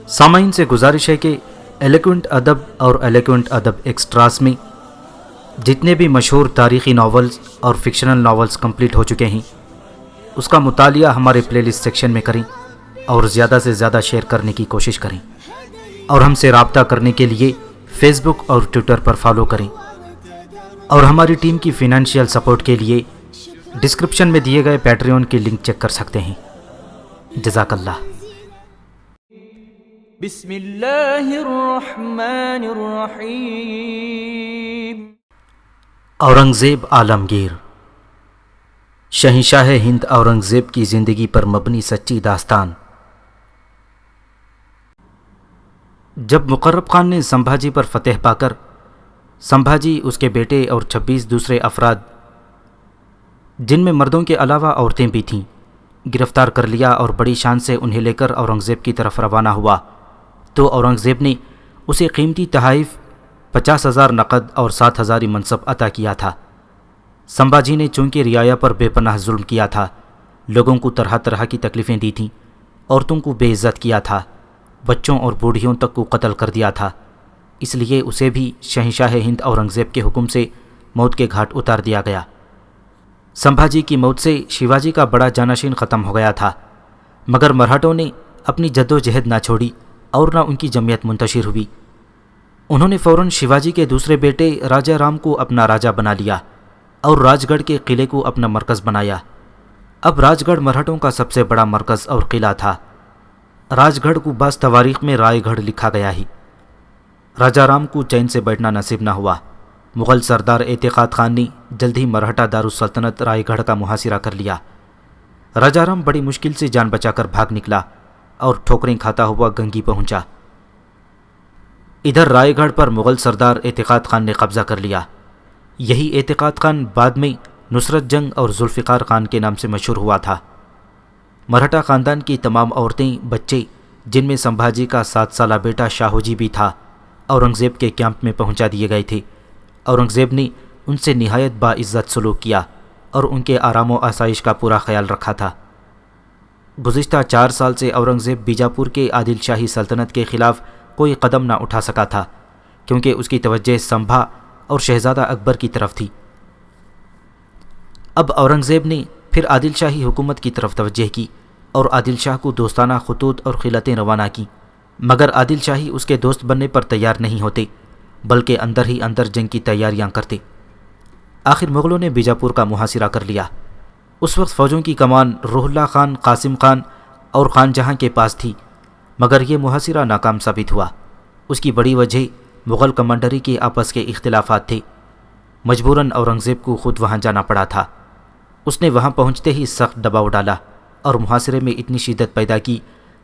سامعین سے گزارش ہے کہ ایلیکوینٹ ادب اور ایلیکوینٹ ادب ایکسٹراس میں جتنے بھی مشہور تاریخی ناولز اور فکشنل ناولز کمپلیٹ ہو چکے ہیں اس کا مطالعہ ہمارے پلے لسٹ سیکشن میں کریں اور زیادہ سے زیادہ شیئر کرنے کی کوشش کریں، اور ہم سے رابطہ کرنے کے لیے فیس بک اور ٹویٹر پر فالو کریں، اور ہماری ٹیم کی فائنینشیل سپورٹ کے لیے ڈسکرپشن میں دیے گئے پیٹریون کی لنک چیک کر سکتے ہیں۔ جزاک اللہ۔ بسم اللہ الرحمن الرحیم۔ اورنگزیب عالمگیر، شہنشاہ ہند اورنگزیب کی زندگی پر مبنی سچی داستان۔ جب مقرب خان نے سمبھاجی پر فتح پا کر سمبھاجی، اس کے بیٹے اور 26 دوسرے افراد جن میں مردوں کے علاوہ عورتیں بھی تھیں گرفتار کر لیا اور بڑی شان سے انہیں لے کر اورنگزیب کی طرف روانہ ہوا، تو اورنگزیب نے اسے قیمتی تحائف 50,000 نقد اور 7,000 منصب عطا کیا تھا۔ سمبھاجی نے چونکہ رعایا پر بے پناہ ظلم کیا تھا، لوگوں کو طرح طرح کی تکلیفیں دی تھیں، عورتوں کو بے عزت کیا تھا، بچوں اور بوڑھیوں تک کو قتل کر دیا تھا، اس لیے اسے بھی شہنشاہ ہند اورنگزیب کے حکم سے موت کے گھاٹ اتار دیا گیا۔ سمبھاجی کی موت سے شیواجی کا بڑا جانشین ختم ہو گیا تھا، مگر مرہٹوں نے اپنی جد و جہد نہ چھوڑی اور نہ ان کی جمعیت منتشر ہوئی۔ انہوں نے فوراً شیواجی کے دوسرے بیٹے راجہ رام کو اپنا راجہ بنا لیا اور راج گڑھ کے قلعے کو اپنا مرکز بنایا۔ اب راج گڑھ مرہٹوں کا سب سے بڑا مرکز اور قلعہ تھا۔ راج گڑھ کو بعض تواریخ میں رائے گڑھ لکھا گیا ہے۔ راجہ رام کو چین سے بیٹھنا نصیب نہ ہوا۔ مغل سردار اعتقاد خان نے جلد ہی مرہٹہ دارالسلطنت رائے گڑھ کا محاصرہ کر لیا۔ راجہ رام بڑی مشکل سے جان بچا کر بھاگ نکلا اور ٹھوکریں کھاتا ہوا گنگی پہنچا۔ ادھر رائے گڑھ پر مغل سردار اعتقاد خان نے قبضہ کر لیا۔ یہی اعتقاد خان بعد میں نصرت جنگ اور ذوالفقار خان کے نام سے مشہور ہوا تھا۔ مرہٹہ خاندان کی تمام عورتیں، بچے، جن میں سمبھاجی کا 7 سالہ بیٹا شاہوجی بھی تھا، اورنگزیب کے کیمپ میں پہنچا دیے گئے تھے۔ اورنگزیب نے ان سے نہایت باعزت سلوک کیا اور ان کے آرام و آسائش کا پورا خیال رکھا تھا۔ گزشتہ 4 سال سے اورنگزیب بیجاپور کے عادل شاہی سلطنت کے خلاف کوئی قدم نہ اٹھا سکا تھا، کیونکہ اس کی توجہ سمبھا اور شہزادہ اکبر کی طرف تھی۔ اب اورنگزیب نے پھر عادل شاہی حکومت کی طرف توجہ کی اور عادل شاہ کو دوستانہ خطوط اور خلعتیں روانہ کیں، مگر عادل شاہی اس کے دوست بننے پر تیار نہیں ہوتے، بلکہ اندر ہی اندر جنگ کی تیاریاں کرتے۔ آخر مغلوں نے بیجاپور کا محاصرہ کر لیا۔ اس وقت فوجوں کی کمان روح اللہ خان، قاسم خان اور خان جہاں کے پاس تھی، مگر یہ محاصرہ ناکام ثابت ہوا۔ اس کی بڑی وجہ مغل کمانڈری کے آپس کے اختلافات تھے۔ مجبوراً اورنگزیب کو خود وہاں جانا پڑا تھا۔ اس نے وہاں پہنچتے ہی سخت دباؤ ڈالا اور محاصرے میں اتنی شدت پیدا کی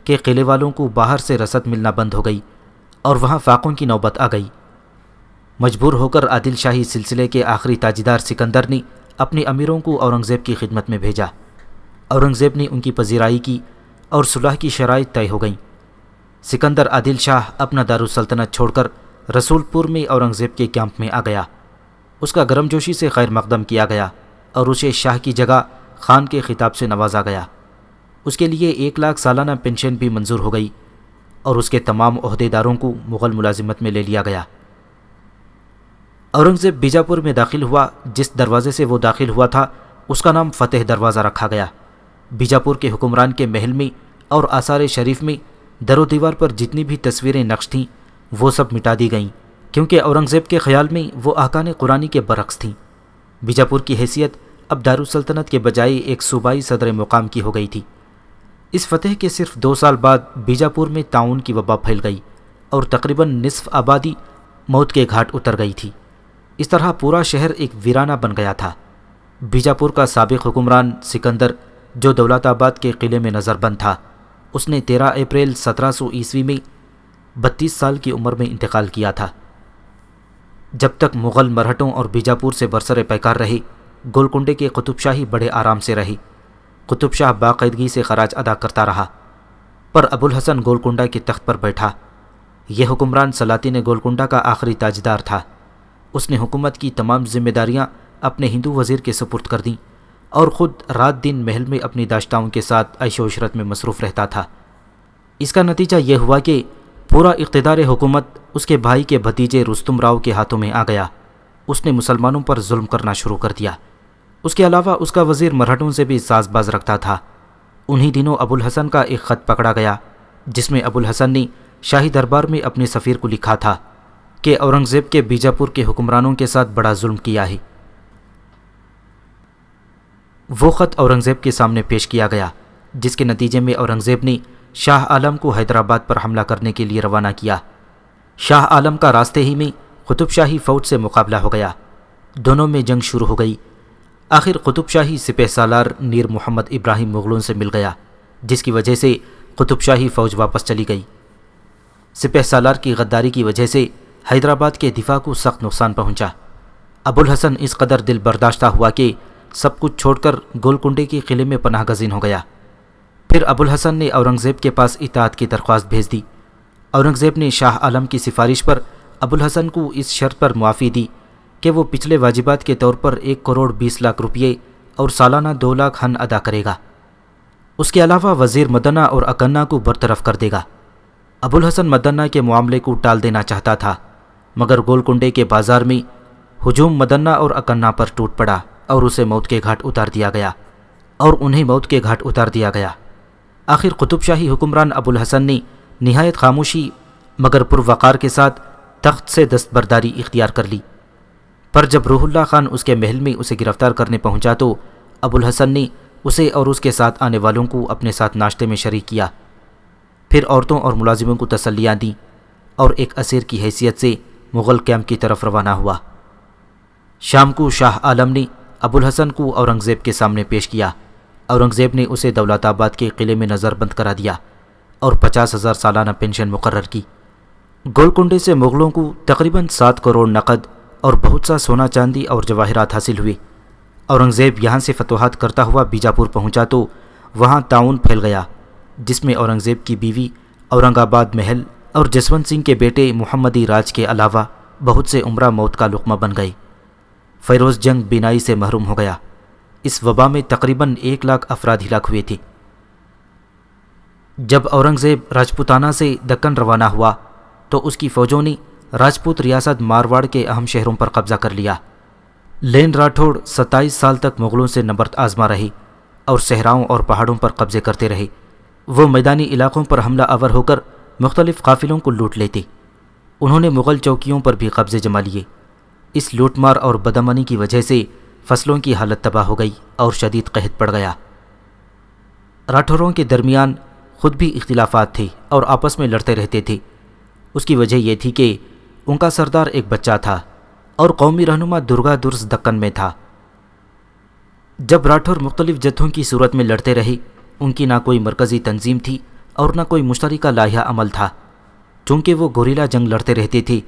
کہ قلعے والوں کو باہر سے رسد ملنا بند ہو گئی اور وہاں فاقوں کی نوبت آ گئی۔ مجبور ہو کر عادل شاہی سلسلے کے آخری تاجدار سکندر نے اپنے امیروں کو اورنگزیب کی خدمت میں بھیجا۔ اورنگزیب نے ان کی پذیرائی کی اور صلح کی شرائط طے ہو گئیں۔ سکندر عادل شاہ اپنا دارالسلطنت چھوڑ کر رسول پور میں اورنگزیب کے کیمپ میں آ گیا۔ اس کا گرم جوشی سے خیر مقدم کیا گیا اور اسے شاہ کی جگہ خان کے خطاب سے نوازا گیا۔ اس کے لیے 1 لاکھ سالانہ پنشن بھی منظور ہو گئی اور اس کے تمام عہدیداروں کو مغل ملازمت میں لے لیا گیا۔ اورنگزیب بیجاپور میں داخل ہوا۔ جس دروازے سے وہ داخل ہوا تھا اس کا نام فتح دروازہ رکھا گیا۔ بیجاپور کے حکمران کے محل میں اور آثار شریف میں در و دیوار پر جتنی بھی تصویریں نقش تھیں وہ سب مٹا دی گئیں، کیونکہ اورنگزیب کے خیال میں وہ احکام قرآنی کے برعکس تھیں۔ بیجاپور کی حیثیت اب دارالسلطنت کے بجائے ایک صوبائی صدر مقام کی ہو گئی تھی۔ اس فتح کے صرف 2 سال بعد بیجاپور میں طاعون کی وبا پھیل گئی اور تقریباً نصف آبادی موت کے گھاٹ اتر گئی تھی۔ اس طرح پورا شہر ایک ویرانہ بن گیا تھا۔ بیجاپور کا سابق حکمران سکندر، جو دولت آباد کے قلعے میں نظر بند تھا، اس نے 13 اپریل 1700 عیسوی میں 32 سال کی عمر میں انتقال کیا تھا۔ جب تک مغل مرہٹوں اور بیجاپور سے برسر پیکار رہے، گولکنڈے کے قطب شاہی بڑے آرام سے رہے۔ قطب شاہ باقاعدگی سے خراج ادا کرتا رہا، پر ابوالحسن گولکنڈہ کے تخت پر بیٹھا۔ یہ حکمران سلاطین گولکنڈہ کا آخری تاجدار تھا۔ اس نے حکومت کی تمام ذمہ داریاں اپنے ہندو وزیر کے سپرد کر دیں اور خود رات دن محل میں اپنی داشتاؤں کے ساتھ عیش و عشرت میں مصروف رہتا تھا۔ اس کا نتیجہ یہ ہوا کہ پورا اقتدار حکومت اس کے بھائی کے بھتیجے رستم راؤ کے ہاتھوں میں آ گیا۔ اس نے مسلمانوں پر ظلم کرنا شروع کر دیا۔ اس کے علاوہ اس کا وزیر مرہٹوں سے بھی ساز باز رکھتا تھا۔ انہی دنوں ابو الحسن کا ایک خط پکڑا گیا جس میں ابو الحسن نے شاہی دربار میں اپنے سفیر کو لکھا تھا کہ اورنگزیب کے بیجاپور کے حکمرانوں کے ساتھ بڑا ظلم کیا ہے۔ وہ خط اورنگزیب کے سامنے پیش کیا گیا، جس کے نتیجے میں اورنگزیب نے شاہ عالم کو حیدرآباد پر حملہ کرنے کے لیے روانہ کیا۔ شاہ عالم کا راستے ہی میں قطب شاہی فوج سے مقابلہ ہو گیا۔ دونوں میں جنگ شروع ہو گئی۔ آخر قطب شاہی سپہ سالار میر محمد ابراہیم مغلوں سے مل گیا، جس کی وجہ سے قطب شاہی فوج واپس چلی گئی۔ سپہ سالار کی غداری کی وجہ سے حیدرآباد کے دفاع کو سخت نقصان پہنچا۔ ابو الحسن اس قدر دل برداشتہ ہوا کہ سب کچھ چھوڑ کر گولکنڈے کے قلعے میں پناہ گزین ہو گیا۔ پھر ابو الحسن نے اورنگزیب کے پاس اطاعت کی درخواست بھیج دی۔ اورنگزیب نے شاہ عالم کی سفارش پر ابو الحسن کو اس شرط پر معافی دی کہ وہ پچھلے واجبات کے طور پر 1,20,00,000 روپے اور سالانہ 2 لاکھ ہن ادا کرے گا۔ اس کے علاوہ وزیر مدنہ اور اکنہ کو برطرف کر دے گا۔ ابو الحسن مدنہ کے معاملے کو ٹال دینا چاہتا تھا، مگر گولکنڈے کے بازار میں ہجوم مدنہ اور اکنہ پر ٹوٹ پڑا اور اسے موت کے گھاٹ اتار دیا گیا اور انہیں موت کے گھاٹ اتار دیا گیا۔ آخر قطب شاہی حکمران ابو الحسن نے نہایت خاموشی مگر پروقار کے ساتھ تخت سے دستبرداری اختیار کر لی۔ پر جب روح اللہ خان اس کے محل میں اسے گرفتار کرنے پہنچا تو ابو الحسن نے اسے اور اس کے ساتھ آنے والوں کو اپنے ساتھ ناشتے میں شریک کیا، پھر عورتوں اور ملازموں کو تسلیاں دیں اور ایک اسیر کی حیثیت سے مغل کیمپ کی طرف روانہ ہوا۔ شام کو شاہ عالم نے ابو الحسن کو اورنگزیب کے سامنے پیش کیا۔ اورنگزیب نے اسے دولت آباد کے قلعے میں نظر بند کرا دیا اور 50,000 سالانہ پینشن مقرر کی۔ گولکنڈے سے مغلوں کو تقریباً 7 کروڑ نقد اور بہت سا سونا چاندی اور جواہرات حاصل ہوئے۔ اورنگزیب یہاں سے فتوحات کرتا ہوا بیجاپور پہنچا تو وہاں تعاون پھیل گیا، جس میں اورنگزیب کی بیوی اورنگ آباد محل اور جسونت سنگھ کے بیٹے محمدی راج کے علاوہ بہت سے عمرہ موت کا لقمہ بن گئے۔ فیروز جنگ بینائی سے محروم ہو گیا۔ اس وبا میں تقریباً 1 لاکھ افراد ہلاک ہوئے تھے۔ جب اورنگزیب راجپوتانہ سے دکن روانہ ہوا تو اس کی فوجوں نے راجپوت ریاست مارواڑ کے اہم شہروں پر قبضہ کر لیا۔ لین راٹھوڑ 27 سال تک مغلوں سے نبرد آزما رہے اور صحراؤں اور پہاڑوں پر قبضے کرتے رہے۔ وہ میدانی علاقوں پر حملہ آور ہو کر مختلف قافلوں کو لوٹ لیتے۔ انہوں نے مغل چوکیوں پر بھی قبضے جما لیے۔ اس لوٹ مار اور بدامنی کی وجہ سے فصلوں کی حالت تباہ ہو گئی اور شدید قحط پڑ گیا۔ راٹھوروں کے درمیان خود بھی اختلافات تھے اور آپس میں لڑتے رہتے تھے۔ اس کی وجہ یہ تھی کہ ان کا سردار ایک بچہ تھا اور قومی رہنما درگا درس دکن میں تھا۔ جب راٹھور مختلف جتھوں کی صورت میں لڑتے رہے، ان کی نہ کوئی مرکزی تنظیم تھی اور نہ کوئی مشترکہ لائحہ عمل تھا۔ چونکہ وہ گوریلا جنگ لڑتے رہتے تھے،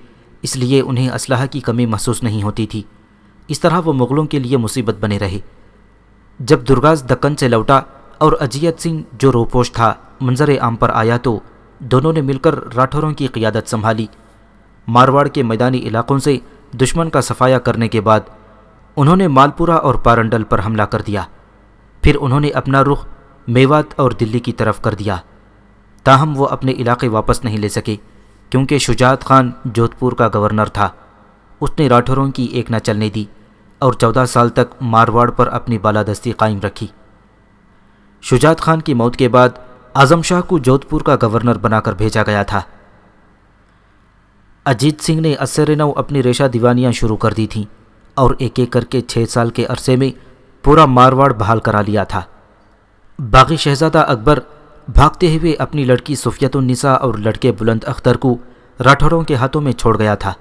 اس لیے انہیں اسلحہ کی کمی محسوس نہیں ہوتی تھی۔ اس طرح وہ مغلوں کے لیے مصیبت بنے رہے۔ جب درگاز دکن سے لوٹا اور اجیت سنگھ جو روپوش تھا منظر عام پر آیا تو دونوں نے مل کر راٹھوروں کی قیادت سنبھالی۔ مارواڑ کے میدانی علاقوں سے دشمن کا صفایا کرنے کے بعد انہوں نے مالپورہ اور پارنڈل پر حملہ کر دیا۔ پھر انہوں نے اپنا رخ میوات اور دلی کی طرف کر دیا۔ تاہم وہ اپنے علاقے واپس نہیں لے سکے کیونکہ شجاعت خان جودھ پور کا گورنر تھا۔ اس نے راٹھوروں کی ایک نہ چلنے دی اور 14 سال تک مارواڑ پر اپنی بالادستی قائم رکھی۔ شجاعت خان کی موت کے بعد اعظم شاہ کو جودھ پور کا گورنر بنا کر بھیجا گیا تھا۔ اجیت سنگھ نے اثر نو اپنی ریشہ دیوانیاں شروع کر دی تھیں اور ایک ایک کر کے 6 سال کے عرصے میں پورا مارواڑ بحال کرا لیا تھا۔ باغی شہزادہ اکبر بھاگتے ہوئے اپنی لڑکی صفیت النساء اور لڑکے بلند اختر کو راٹھوروں کے ہاتھوں میں چھوڑ گیا تھا۔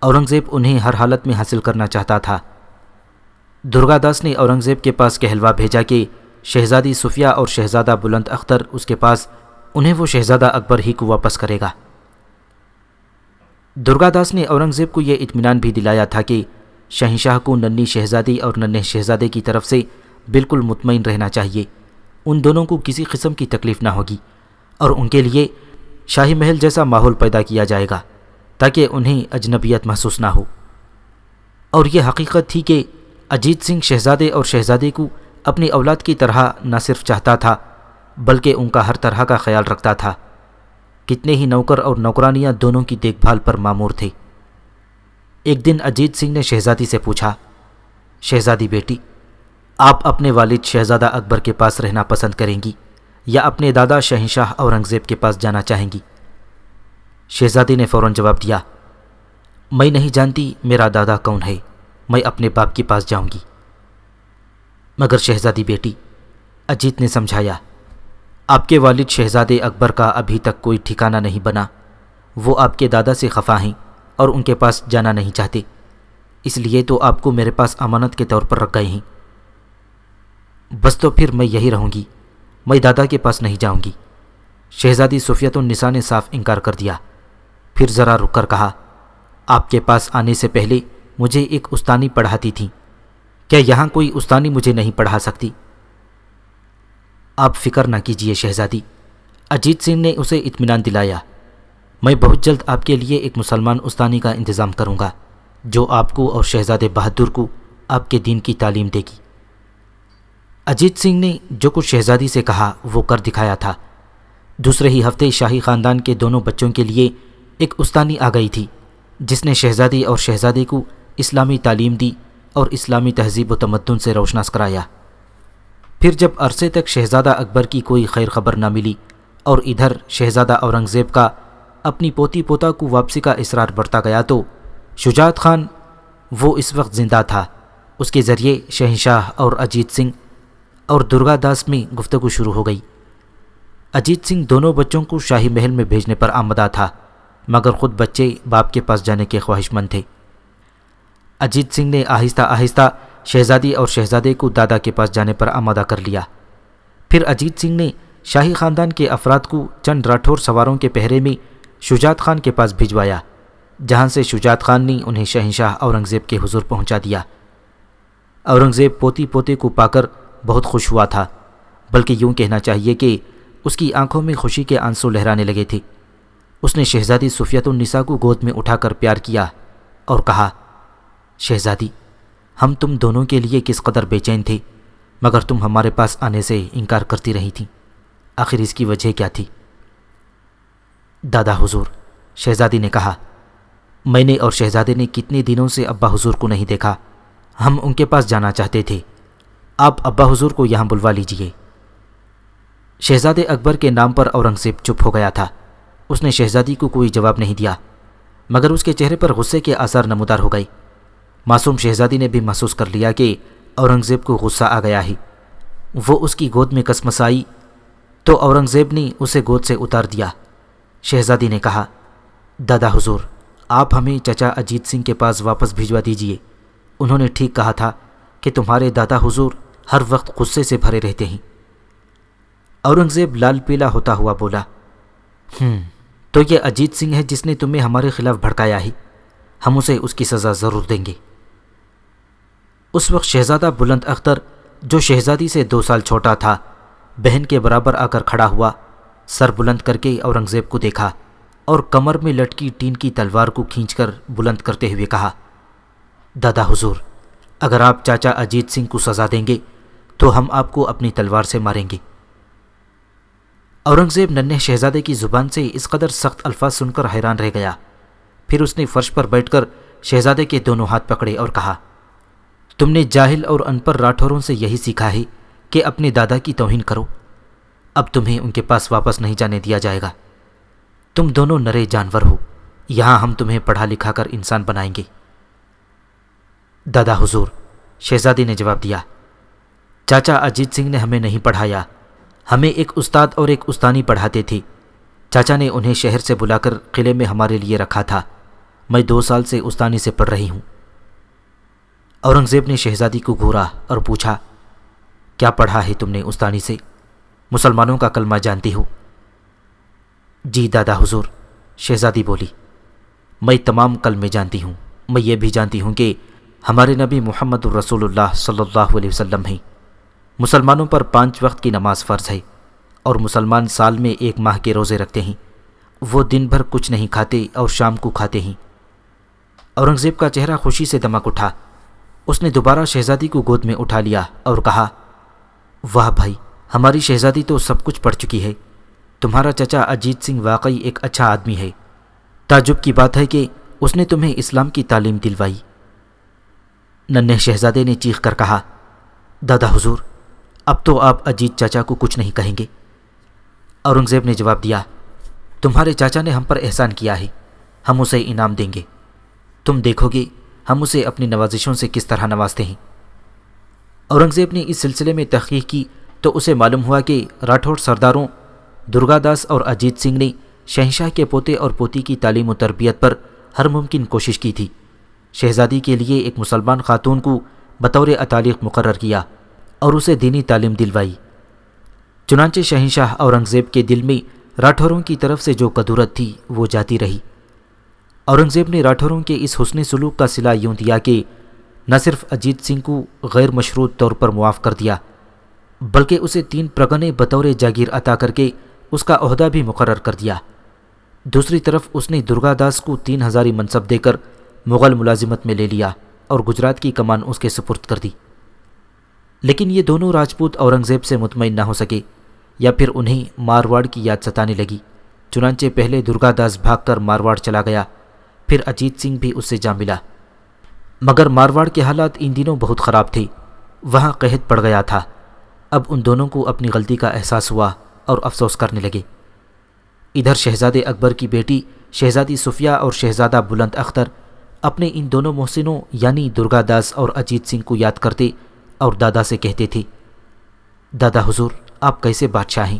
اورنگزیب انہیں ہر حالت میں حاصل کرنا چاہتا تھا۔ درگا داس نے اورنگزیب کے پاس کہلوا بھیجا کہ شہزادی صفیہ اور شہزادہ بلند اختر اس کے پاس، انہیں وہ شہزادہ اکبر ہی کو واپس کرے گا۔ درگا داس نے اورنگزیب کو یہ اطمینان بھی دلایا تھا کہ شہنشاہ کو ننھی شہزادی اور ننھے شہزادے کی طرف سے بالکل مطمئن رہنا چاہیے۔ ان دونوں کو کسی قسم کی تکلیف نہ ہوگی اور ان کے لیے شاہی محل جیسا ماحول پیدا کیا جائے گا تاکہ انہیں اجنبیت محسوس نہ ہو۔ اور یہ حقیقت تھی کہ اجیت سنگھ شہزادے اور شہزادی کو اپنی اولاد کی طرح نہ صرف چاہتا تھا بلکہ ان کا ہر طرح کا خیال رکھتا تھا۔ کتنے ہی نوکر اور نوکرانیاں دونوں کی دیکھ بھال پر مامور تھے۔ ایک دن اجیت سنگھ نے شہزادی سے پوچھا، شہزادی بیٹی، آپ اپنے والد شہزادہ اکبر کے پاس رہنا پسند کریں گی یا اپنے دادا شہنشاہ اورنگزیب کے پاس جانا چاہیں گی؟ شہزادی نے فوراً جواب دیا، میں نہیں جانتی میرا دادا کون ہے، میں اپنے باپ کے پاس جاؤں گی۔ مگر شہزادی بیٹی، اجیت نے سمجھایا، آپ کے والد شہزادے اکبر کا ابھی تک کوئی ٹھکانہ نہیں بنا، وہ آپ کے دادا سے خفا ہیں اور ان کے پاس جانا نہیں چاہتے، اس لیے تو آپ کو میرے پاس امانت کے طور پر رکھ گئے ہیں۔ بس تو پھر میں یہی رہوں گی، میں دادا کے پاس نہیں جاؤں گی۔ شہزادی صفیۃ النساء نے صاف انکار کر دیا، پھر ذرا رک کر کہا، آپ کے پاس آنے سے پہلے مجھے ایک استانی پڑھاتی تھیں، کیا یہاں کوئی استانی مجھے نہیں پڑھا سکتی؟ آپ فکر نہ کیجیے شہزادی، اجیت سنگھ نے اسے اطمینان دلایا، میں بہت جلد آپ کے لیے ایک مسلمان استانی کا انتظام کروں گا جو آپ کو اور شہزادے بہادر کو آپ کے دین کی تعلیم دے گی۔ اجیت سنگھ نے جو کچھ شہزادی سے کہا وہ کر دکھایا تھا۔ دوسرے ہی ہفتے شاہی خاندان کے دونوں بچوں کے لیے ایک استانی آ گئی تھی جس نے شہزادی اور شہزادے کو اسلامی تعلیم دی اور اسلامی تہذیب و تمدن سے روشناس کرایا۔ پھر جب عرصے تک شہزادہ اکبر کی کوئی خیر خبر نہ ملی اور ادھر شہزادہ اورنگزیب کا اپنی پوتی پوتا کو واپسی کا اصرار بڑھتا گیا تو شجاعت خان، وہ اس وقت زندہ تھا، اس کے ذریعے شہنشاہ اور اجیت سنگھ اور درگا داس میں گفتگو شروع ہو گئی۔ اجیت سنگھ دونوں بچوں کو شاہی محل میں بھیجنے پر آمادہ تھا، مگر خود بچے باپ کے پاس جانے کے خواہش مند تھے۔ اجیت سنگھ نے آہستہ آہستہ شہزادی اور شہزادے کو دادا کے پاس جانے پر آمادہ کر لیا۔ پھر اجیت سنگھ نے شاہی خاندان کے افراد کو چند راٹھور سواروں کے پہرے میں شجاعت خان کے پاس بھجوایا، جہاں سے شجاعت خان نے انہیں شہنشاہ اورنگزیب کے حضور پہنچا دیا۔ اورنگزیب پوتی پوتے کو پا کر بہت خوش ہوا تھا، بلکہ یوں کہنا چاہیے کہ اس کی آنکھوں میں خوشی کے آنسو لہرانے لگے تھے۔ اس نے شہزادی صفیۃ النساء کو گود میں اٹھا کر پیار کیا اور کہا، شہزادی، ہم تم دونوں کے لیے کس قدر بے چین تھے، مگر تم ہمارے پاس آنے سے انکار کرتی رہی تھی، آخر اس کی وجہ کیا تھی؟ دادا حضور، شہزادی نے کہا، میں نے اور شہزادے نے کتنے دنوں سے ابا حضور کو نہیں دیکھا، ہم ان کے پاس جانا چاہتے تھے، آپ ابا حضور کو یہاں بلوا لیجئے۔ شہزادے اکبر کے نام پر اورنگزیب چپ ہو گیا تھا۔ اس نے شہزادی کو کوئی جواب نہیں دیا، مگر اس کے چہرے پر غصے کے آثار نمودار ہو گئے۔ معصوم شہزادی نے بھی محسوس کر لیا کہ اورنگزیب کو غصہ آ گیا ہے۔ وہ اس کی گود میں کسمسائی تو اورنگزیب نے اسے گود سے اتار دیا۔ شہزادی نے کہا، دادا حضور، آپ ہمیں چچا اجیت سنگھ کے پاس واپس بھجوا دیجئے، انہوں نے ٹھیک کہا تھا کہ تمہارے دادا حضور ہر وقت غصے سے بھرے رہتے ہیں۔ اورنگزیب لال پیلا ہوتا ہوا بولا، تو یہ اجیت سنگھ ہے جس نے تمہیں ہمارے خلاف بھڑکایا ہے، ہم اسے اس کی سزا ضرور دیں گے۔ اس وقت شہزادہ بلند اختر، جو شہزادی سے 2 سال چھوٹا تھا، بہن کے برابر آ کر کھڑا ہوا، سر بلند کر کے اورنگزیب کو دیکھا اور کمر میں لٹکی ٹین کی تلوار کو کھینچ کر بلند کرتے ہوئے کہا، دادا حضور، اگر آپ چاچا اجیت سنگھ کو سزا دیں گے تو ہم آپ کو اپنی تلوار سے ماریں گے۔ اورنگزیب ننھے شہزادے کی زبان سے اس قدر سخت الفاظ سن کر حیران رہ گیا۔ پھر اس نے فرش پر بیٹھ کر شہزادے کے دونوں ہاتھ پکڑے اور کہا، تم نے جاہل اور ان پڑھ راٹھوروں سے یہی سیکھا ہے کہ اپنے دادا کی توہین کرو، اب تمہیں ان کے پاس واپس نہیں جانے دیا جائے گا۔ تم دونوں نرے جانور ہو، یہاں ہم تمہیں پڑھا لکھا کر انسان بنائیں گے۔ دادا حضور، شہزادی نے جواب دیا، چاچا اجیت سنگھ نے ہمیں نہیں پڑھایا، ہمیں ایک استاد اور ایک استانی پڑھاتے تھے۔ چاچا نے انہیں شہر سے بلا کر قلعے میں ہمارے لیے رکھا تھا، میں 2 سال سے استانی سے پڑھ رہی ہوں۔ اورنگزیب نے شہزادی کو گھورا اور پوچھا، کیا پڑھا ہے تم نے استانی سے؟ مسلمانوں کا کلمہ جانتی ہو؟ جی دادا حضور، شہزادی بولی، میں تمام کلمے جانتی ہوں، میں یہ بھی جانتی ہوں کہ ہمارے نبی محمد الرسول اللہ صلی اللہ علیہ وسلم ہیں۔ مسلمانوں پر 5 وقت کی نماز فرض ہے اور مسلمان سال میں 1 ماہ کے روزے رکھتے ہیں، وہ دن بھر کچھ نہیں کھاتے اور شام کو کھاتے ہیں۔ اورنگزیب کا چہرہ خوشی سے دمک اٹھا۔ اس نے دوبارہ شہزادی کو گود میں اٹھا لیا اور کہا، واہ بھائی، ہماری شہزادی تو سب کچھ پڑھ چکی ہے، تمہارا چچا اجیت سنگھ واقعی ایک اچھا آدمی ہے۔ تعجب کی بات ہے کہ اس نے تمہیں اسلام کی تعلیم دلوائی۔ ننھے شہزادے نے چیخ کر کہا، دادا حضور، اب تو آپ اجیت چاچا کو کچھ نہیں کہیں گے۔ اورنگزیب نے جواب دیا، تمہارے چاچا نے ہم پر احسان کیا ہے، ہم اسے انعام دیں گے۔ تم دیکھو گے ہم اسے اپنی نوازشوں سے کس طرح نوازتے ہیں۔ اورنگزیب نے اس سلسلے میں تحقیق کی تو اسے معلوم ہوا کہ راٹھوڑ سرداروں درگا داس اور اجیت سنگھ نے شہنشاہ کے پوتے اور پوتی کی تعلیم و تربیت پر ہر ممکن کوشش کی تھی۔ شہزادی کے لیے ایک مسلمان خاتون کو بطور اتالق مقرر کیا اور اسے دینی تعلیم دلوائی۔ چنانچہ شہنشاہ اورنگزیب کے دل میں راٹھوروں کی طرف سے جو کدورت تھی وہ جاتی رہی۔ اورنگزیب نے راٹھوروں کے اس حسن سلوک کا صلہ یوں دیا کہ نہ صرف اجیت سنگھ کو غیر مشروط طور پر معاف کر دیا بلکہ اسے 3 پرگنے بطور جاگیر عطا کر کے اس کا عہدہ بھی مقرر کر دیا۔ دوسری طرف اس نے درگا داس کو 3 ہزاری منصب دے کر مغل ملازمت میں لے لیا اور گجرات کی کمان اس کے سپرد کر دی۔ لیکن یہ دونوں راجپوت اورنگزیب سے مطمئن نہ ہو سکے، یا پھر انہیں مارواڑ کی یاد ستانے لگی۔ چنانچہ پہلے درگا داس بھاگ کر مارواڑ چلا گیا، پھر اجیت سنگھ بھی اس سے جا ملا۔ مگر مارواڑ کے حالات ان دنوں بہت خراب تھے، وہاں قحط پڑ گیا تھا۔ اب ان دونوں کو اپنی غلطی کا احساس ہوا اور افسوس کرنے لگے۔ ادھر شہزادے اکبر کی بیٹی شہزادی صفیہ اور شہزادہ بلند اختر اپنے ان دونوں محسنوں یعنی درگا داس اور اجیت سنگھ کو یاد کرتے اور دادا سے کہتے تھے، دادا حضور، آپ کیسے بادشاہ ہیں؟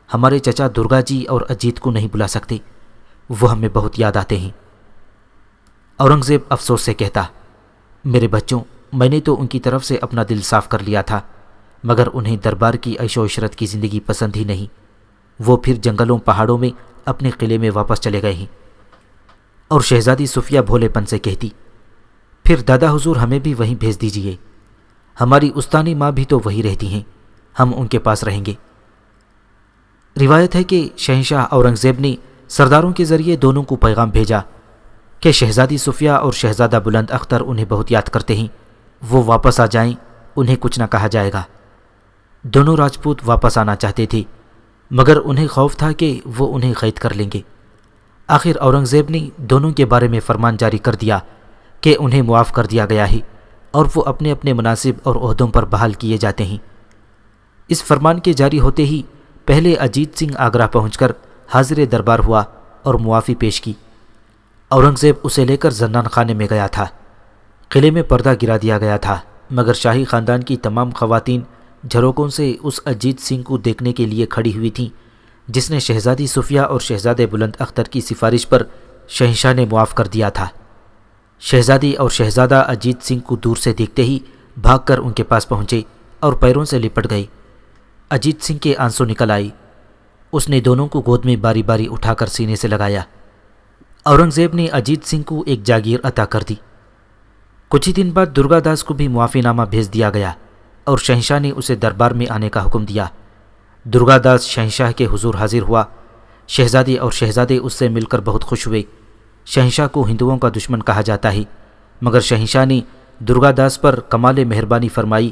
ہمارے چچا درگا جی اور اجیت کو نہیں بلا سکتے، وہ ہمیں بہت یاد آتے ہیں۔ اورنگزیب افسوس سے کہتا، میرے بچوں، میں نے تو ان کی طرف سے اپنا دل صاف کر لیا تھا، مگر انہیں دربار کی عیش و عشرت کی زندگی پسند ہی نہیں۔ وہ پھر جنگلوں پہاڑوں میں اپنے قلعے میں واپس چلے گئے ہیں۔ اور شہزادی صفیہ بھولے پن سے کہتی، پھر دادا حضور ہمیں بھی وہیں بھیج دیجئے، ہماری استانی ماں بھی تو وہی رہتی ہیں، ہم ان کے پاس رہیں گے۔ روایت ہے کہ شہنشاہ اورنگزیب نے سرداروں کے ذریعے دونوں کو پیغام بھیجا کہ شہزادی صفیہ اور شہزادہ بلند اختر انہیں بہت یاد کرتے ہیں، وہ واپس آ جائیں، انہیں کچھ نہ کہا جائے گا۔ دونوں راجپوت واپس آنا چاہتے تھے، مگر انہیں خوف تھا کہ وہ انہیں قید کر لیں گے۔ آخر اورنگزیب نے دونوں کے بارے میں فرمان جاری کر دیا کہ انہیں معاف کر دیا گیا ہے اور وہ اپنے اپنے مناصب اور عہدوں پر بحال کیے جاتے ہیں۔ اس فرمان کے جاری ہوتے ہی پہلے اجیت سنگھ آگرہ پہنچ کر حاضر دربار ہوا اور معافی پیش کی۔ اورنگزیب اسے لے کر زندان خانے میں گیا تھا۔ قلعے میں پردہ گرا دیا گیا تھا، مگر شاہی خاندان کی تمام خواتین جھروکوں سے اس اجیت سنگھ کو دیکھنے کے لیے کھڑی ہوئی تھیں جس نے شہزادی صفیہ اور شہزادے بلند اختر کی سفارش پر شہنشاہ نے معاف کر دیا تھا۔ شہزادی اور شہزادہ اجیت سنگھ کو دور سے دیکھتے ہی بھاگ کر ان کے پاس پہنچے اور پیروں سے لپٹ گئے۔ اجیت سنگھ کے آنسو نکل آئی۔ اس نے دونوں کو گود میں باری باری اٹھا کر سینے سے لگایا۔ اورنگزیب نے اجیت سنگھ کو ایک جاگیر عطا کر دی۔ کچھ ہی دن بعد درگا داس کو بھی معافی نامہ بھیج دیا گیا اور شہنشاہ نے اسے دربار میں آنے کا حکم دیا۔ درگا داس شہنشاہ کے حضور حاضر ہوا۔ شہزادی اور شہزادے اس سے مل کر بہت خوش ہوئے۔ شہنشاہ کو ہندوؤں کا دشمن کہا جاتا ہے، مگر شہنشاہ نے درگا داس پر کمال مہربانی فرمائی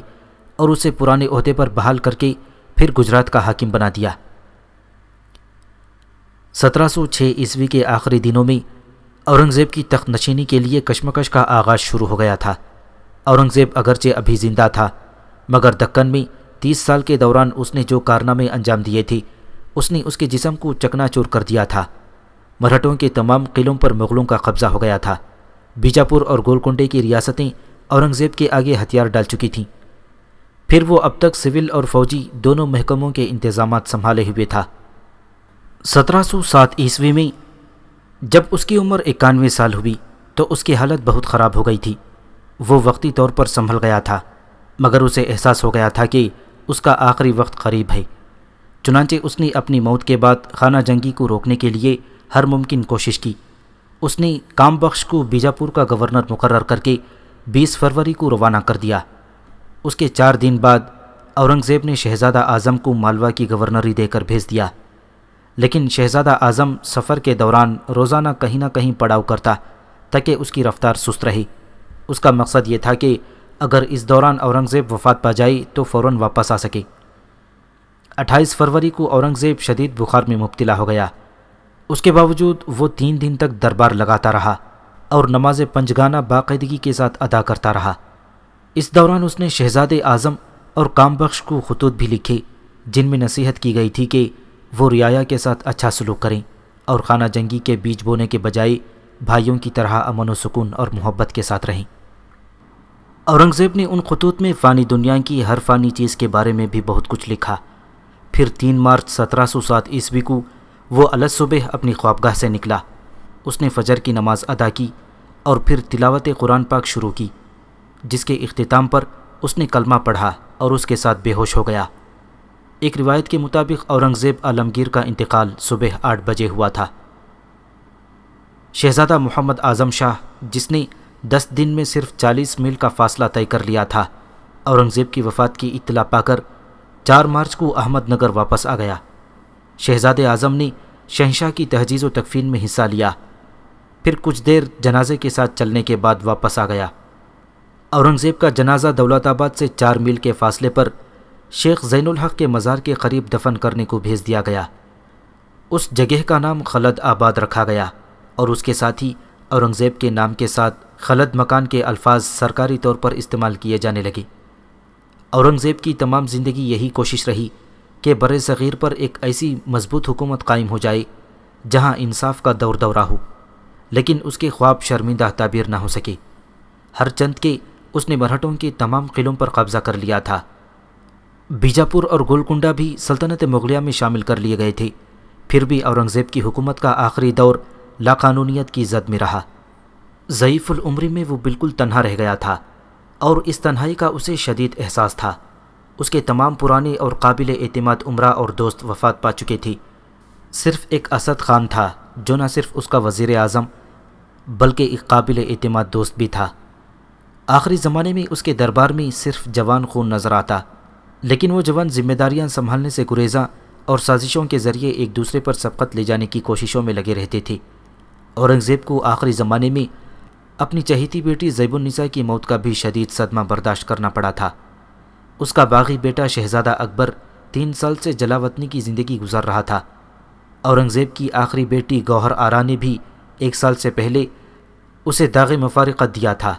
اور اسے پرانے عہدے پر بحال کر کے پھر گجرات کا حاکم بنا دیا۔ 1706 عیسوی کے آخری دنوں میں اورنگزیب کی تخت نشینی کے لیے کشمکش کا آغاز شروع ہو گیا تھا۔ اورنگزیب اگرچہ ابھی زندہ تھا، مگر دکن میں 30 سال کے دوران اس نے جو کارنامے انجام دیے تھے اس نے اس کے جسم کو چکنا چور کر دیا تھا۔ مرہٹوں کے تمام قلعوں پر مغلوں کا قبضہ ہو گیا تھا۔ بیجاپور اور گولکنڈے کی ریاستیں اورنگزیب کے آگے ہتھیار ڈال چکی تھیں۔ پھر وہ اب تک سول اور فوجی دونوں محکموں کے انتظامات سنبھالے ہوئے تھا۔ 1707 عیسوی میں جب اس کی عمر 91 سال ہوئی تو اس کی حالت بہت خراب ہو گئی تھی۔ وہ وقتی طور پر سنبھل گیا تھا، مگر اسے احساس ہو گیا تھا کہ اس کا آخری وقت قریب ہے۔ چنانچہ اس نے اپنی موت کے بعد خانہ جنگی کو روکنے کے لیے ہر ممکن کوشش کی۔ اس نے کام بخش کو بیجاپور کا گورنر مقرر کر کے 20 فروری کو روانہ کر دیا۔ اس کے 4 دن بعد اورنگزیب نے شہزادہ اعظم کو مالوا کی گورنری دے کر بھیج دیا، لیکن شہزادہ اعظم سفر کے دوران روزانہ کہیں نہ کہیں پڑاؤ کرتا تاکہ اس کی رفتار سست رہے۔ اس کا مقصد یہ تھا کہ اگر اس دوران اورنگزیب وفات پا جائے تو فوراً واپس آ سکے۔ 28 فروری کو اورنگزیب شدید بخار میں مبتلا ہو گیا۔ اس کے باوجود وہ 3 دن تک دربار لگاتا رہا اور نماز پنجگانہ باقاعدگی کے ساتھ ادا کرتا رہا۔ اس دوران اس نے شہزادے اعظم اور کام بخش کو خطوط بھی لکھے جن میں نصیحت کی گئی تھی کہ وہ رعایا کے ساتھ اچھا سلوک کریں اور خانہ جنگی کے بیج بونے کے بجائے بھائیوں کی طرح امن و سکون اور محبت کے ساتھ رہیں۔ اورنگزیب نے ان خطوط میں فانی دنیا کی ہر فانی چیز کے بارے میں بھی بہت کچھ لکھا۔ پھر 3 مارچ 1707 عیسوی کو وہ الصبح اپنی خوابگاہ سے نکلا۔ اس نے فجر کی نماز ادا کی اور پھر تلاوت قرآن پاک شروع کی، جس کے اختتام پر اس نے کلمہ پڑھا اور اس کے ساتھ بے ہوش ہو گیا۔ ایک روایت کے مطابق اورنگزیب عالمگیر کا انتقال صبح 8 بجے ہوا تھا۔ شہزادہ محمد اعظم شاہ، جس نے 10 دن میں صرف 40 میل کا فاصلہ طے کر لیا تھا، اورنگزیب کی وفات کی اطلاع پا کر 4 مارچ کو احمد نگر واپس آ گیا۔ شہزادے اعظم نے شہنشاہ کی تہجیز و تکفین میں حصہ لیا، پھر کچھ دیر جنازے کے ساتھ چلنے کے بعد واپس آ گیا۔ اورنگزیب کا جنازہ دولت آباد سے 4 میل کے فاصلے پر شیخ زین الحق کے مزار کے قریب دفن کرنے کو بھیج دیا گیا۔ اس جگہ کا نام خلد آباد رکھا گیا اور اس کے ساتھ ہی اورنگزیب کے نام کے ساتھ خلد مکان کے الفاظ سرکاری طور پر استعمال کیے جانے لگے۔ اورنگزیب کی تمام زندگی یہی کوشش رہی کہ بر صغیر پر ایک ایسی مضبوط حکومت قائم ہو جائے جہاں انصاف کا دور دورہ ہو، لیکن اس کے خواب شرمندہ تعبیر نہ ہو سکے۔ ہر چند کے اس نے مرہٹوں کے تمام قلعوں پر قبضہ کر لیا تھا۔ بیجاپور اور گولکنڈہ بھی سلطنت مغلیہ میں شامل کر لیے گئے تھے۔ پھر بھی اورنگزیب کی حکومت کا آخری دور لاقانونیت کی زد میں رہا۔ ضعیف العمری میں وہ بالکل تنہا رہ گیا تھا اور اس تنہائی کا اسے شدید احساس تھا۔ اس کے تمام پرانے اور قابل اعتماد امراء اور دوست وفات پا چکے تھے۔ صرف ایک اسد خان تھا جو نہ صرف اس کا وزیر اعظم بلکہ ایک قابل اعتماد دوست بھی تھا۔ آخری زمانے میں اس کے دربار میں صرف جوان خون نظر آتا، لیکن وہ جوان ذمہ داریاں سنبھالنے سے گریزاں اور سازشوں کے ذریعے ایک دوسرے پر سبقت لے جانے کی کوششوں میں لگے رہتے تھے۔ اورنگزیب کو آخری زمانے میں اپنی چہیتی بیٹی زیب النساء کی موت کا بھی شدید صدمہ برداشت کرنا پڑا تھا۔ اس کا باغی بیٹا شہزادہ اکبر 3 سال سے جلا وطنی کی زندگی گزار رہا تھا۔ اورنگزیب کی آخری بیٹی گوہر آرا نے بھی 1 سال سے پہلے اسے داغ مفارقت دیا تھا۔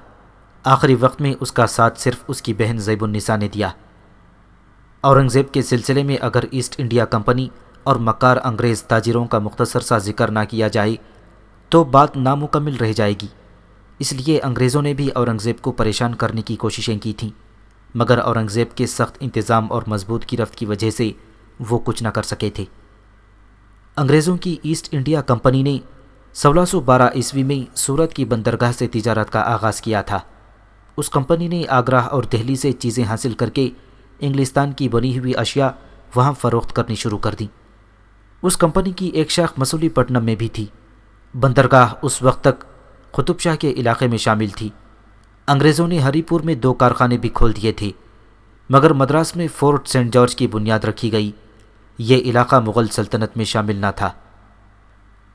آخری وقت میں اس کا ساتھ صرف اس کی بہن زیب النساء نے دیا۔ اورنگزیب کے سلسلے میں اگر ایسٹ انڈیا کمپنی اور مکار انگریز تاجروں کا مختصر سا ذکر نہ کیا جائے تو بات نامکمل رہ جائے گی۔ اس لیے انگریزوں نے بھی اورنگزیب کو پریشان کرنے کی کوششیں کی تھیں، مگر اورنگزیب کے سخت انتظام اور مضبوط گرفت کی وجہ سے وہ کچھ نہ کر سکے تھے۔ انگریزوں کی ایسٹ انڈیا کمپنی نے 1612 عیسوی میں سورت کی بندرگاہ سے تجارت کا آغاز کیا تھا۔ اس کمپنی نے آگرہ اور دہلی سے چیزیں حاصل کر کے انگلستان کی بنی ہوئی اشیاء وہاں فروخت کرنی شروع کر دیں۔ اس کمپنی کی ایک شاخ مسولی پٹنم میں بھی تھی۔ بندرگاہ اس وقت تک قطب شاہ کے علاقے میں شامل تھی۔ انگریزوں نے ہری پور میں 2 کارخانے بھی کھول دیے تھے، مگر مدراس میں فورٹ سینٹ جارج کی بنیاد رکھی گئی۔ یہ علاقہ مغل سلطنت میں شامل نہ تھا۔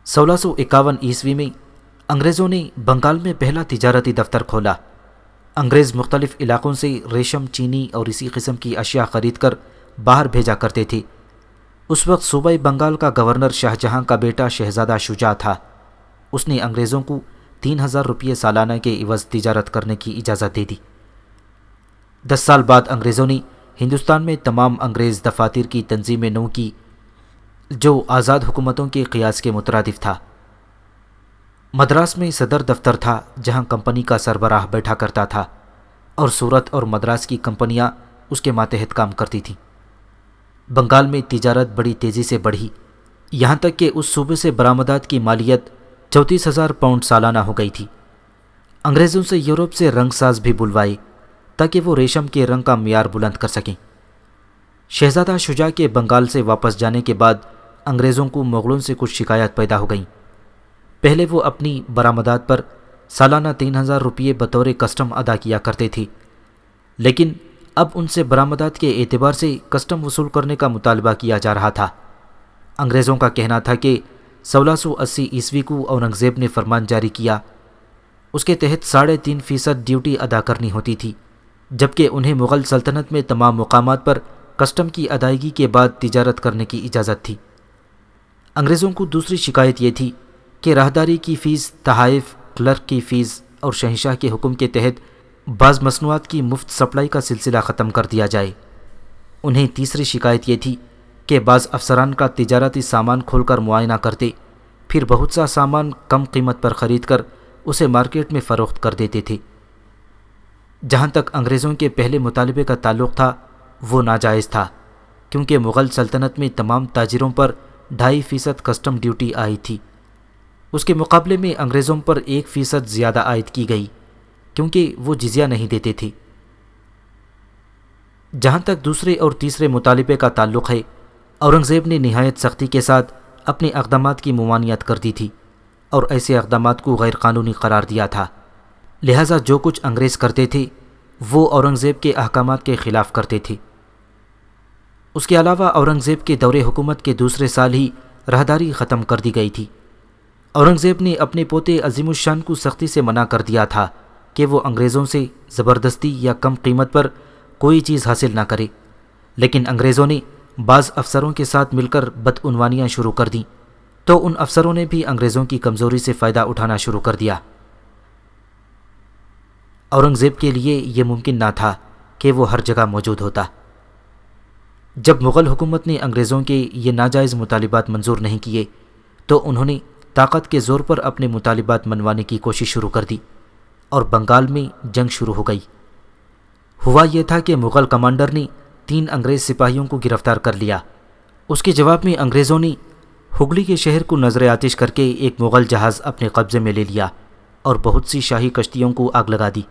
1651 عیسوی میں انگریزوں نے بنگال میں پہلا تجارتی دفتر کھولا۔ انگریز مختلف علاقوں سے ریشم، چینی اور اسی قسم کی اشیاء خرید کر باہر بھیجا کرتے تھے۔ اس وقت صوبہ بنگال کا گورنر شاہ جہاں کا بیٹا شہزادہ شجاع تھا۔ اس نے انگریزوں کو 3000 روپے سالانہ کے عوض تجارت کرنے کی اجازت دے دی۔ 10 سال بعد انگریزوں نے ہندوستان میں تمام انگریز دفاتر کی تنظیم نو کی، جو آزاد حکومتوں کے قیاس کے مترادف تھا۔ مدراس میں صدر دفتر تھا جہاں کمپنی کا سربراہ بیٹھا کرتا تھا، اور سورت اور مدراس کی کمپنیاں اس کے ماتحت کام کرتی تھیں۔ بنگال میں تجارت بڑی تیزی سے بڑھی، یہاں تک کہ اس صوبے سے برآمدات کی مالیت 34,000 پاؤنڈ سالانہ ہو گئی تھی۔ انگریزوں سے یورپ سے رنگ ساز بھی بلوائے تاکہ وہ ریشم کے رنگ کا معیار بلند کر سکیں۔ شہزادہ شجاع کے بنگال سے واپس جانے کے بعد انگریزوں کو مغلوں سے کچھ شکایات پیدا ہو گئیں۔ پہلے وہ اپنی برآمدات پر سالانہ 3000 روپے بطور کسٹم ادا کیا کرتے تھے، لیکن اب ان سے برآمدات کے اعتبار سے کسٹم وصول کرنے کا مطالبہ کیا جا رہا تھا۔ انگریزوں کا کہنا تھا کہ 1680 عیسوی کو اورنگزیب نے فرمان جاری کیا، اس کے تحت 3.5% ڈیوٹی ادا کرنی ہوتی تھی، جبکہ انہیں مغل سلطنت میں تمام مقامات پر کسٹم کی ادائیگی کے بعد تجارت کرنے کی اجازت تھی۔ انگریزوں کو دوسری شکایت یہ تھی کہ راہداری کی فیس، تحائف، کلرک کی فیس اور شہنشاہ کے حکم کے تحت بعض مصنوعات کی مفت سپلائی کا سلسلہ ختم کر دیا جائے۔ انہیں تیسری شکایت یہ تھی کہ بعض افسران کا تجارتی سامان کھول کر معائنہ کرتے، پھر بہت سا سامان کم قیمت پر خرید کر اسے مارکیٹ میں فروخت کر دیتے تھے۔ جہاں تک انگریزوں کے پہلے مطالبے کا تعلق تھا وہ ناجائز تھا، کیونکہ مغل سلطنت میں تمام تاجروں پر 2.5% کسٹم ڈیوٹی عائد تھی۔ اس کے مقابلے میں انگریزوں پر 1% زیادہ عائد کی گئی، کیونکہ وہ جزیہ نہیں دیتے تھے۔ جہاں تک دوسرے اور تیسرے مطالبے کا تعلق ہے، اورنگزیب نے نہایت سختی کے ساتھ اپنے اقدامات کی ممانعت کر دی تھی اور ایسے اقدامات کو غیر قانونی قرار دیا تھا۔ لہٰذا جو کچھ انگریز کرتے تھے وہ اورنگزیب کے احکامات کے خلاف کرتے تھے۔ اس کے علاوہ اورنگزیب کے دور حکومت کے دوسرے سال ہی راہداری ختم کر دی گئی تھی۔ اورنگزیب نے اپنے پوتے عظیم الشان کو سختی سے منع کر دیا تھا کہ وہ انگریزوں سے زبردستی یا کم قیمت پر کوئی چیز حاصل نہ کرے، لیکن انگریزوں نے بعض افسروں کے ساتھ مل کر بدعنوانیاں شروع کر دیں، تو ان افسروں نے بھی انگریزوں کی کمزوری سے فائدہ اٹھانا شروع کر دیا۔ اورنگزیب کے لیے یہ ممکن نہ تھا کہ وہ ہر جگہ موجود ہوتا۔ جب مغل حکومت نے انگریزوں کے یہ ناجائز مطالبات منظور نہیں کیے تو انہوں نے طاقت کے زور پر اپنے مطالبات منوانے کی کوشش شروع کر دی اور بنگال میں جنگ شروع ہو گئی۔ ہوا یہ تھا کہ مغل کمانڈر نے 3 انگریز سپاہیوں کو گرفتار کر لیا۔ اس کے جواب میں انگریزوں نے ہگلی کے شہر کو نظر آتش کر کے ایک مغل جہاز اپنے قبضے میں لے لیا اور بہت سی شاہی کشتیوں کو آگ لگا دی۔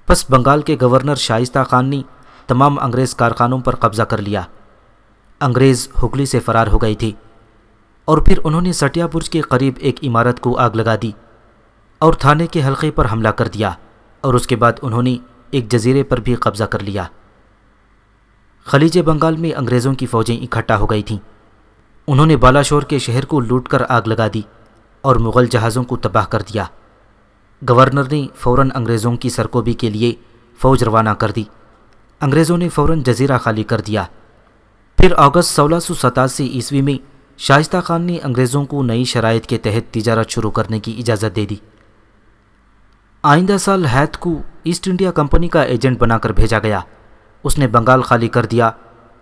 پس بنگال کے گورنر شائستہ خان نے تمام انگریز کارخانوں پر قبضہ کر لیا۔ انگریز ہگلی سے فرار ہو گئے تھے اور پھر انہوں نے سٹیا برج کے قریب ایک عمارت کو آگ لگا دی اور تھانے کے حلقے پر حملہ کر دیا، اور اس کے بعد انہوں نے ایک جزیرے پر بھی قبضہ کر لیا۔ خلیج بنگال میں انگریزوں کی فوجیں اکٹھا ہو گئی تھیں۔ انہوں نے بالاشور کے شہر کو لوٹ کر آگ لگا دی اور مغل جہازوں کو تباہ کر دیا۔ گورنر نے فوراً انگریزوں کی سرکوبی کے لیے فوج روانہ کر دی۔ انگریزوں نے فوراً جزیرہ خالی کر دیا۔ پھر اگست 1687 عیسوی میں شائستہ خان نے انگریزوں کو نئی شرائط کے تحت تجارت شروع کرنے کی اجازت دے دی۔ آئندہ سال ہیت کو ایسٹ انڈیا کمپنی کا ایجنٹ بنا کر بھیجا گیا۔ اس نے بنگال خالی کر دیا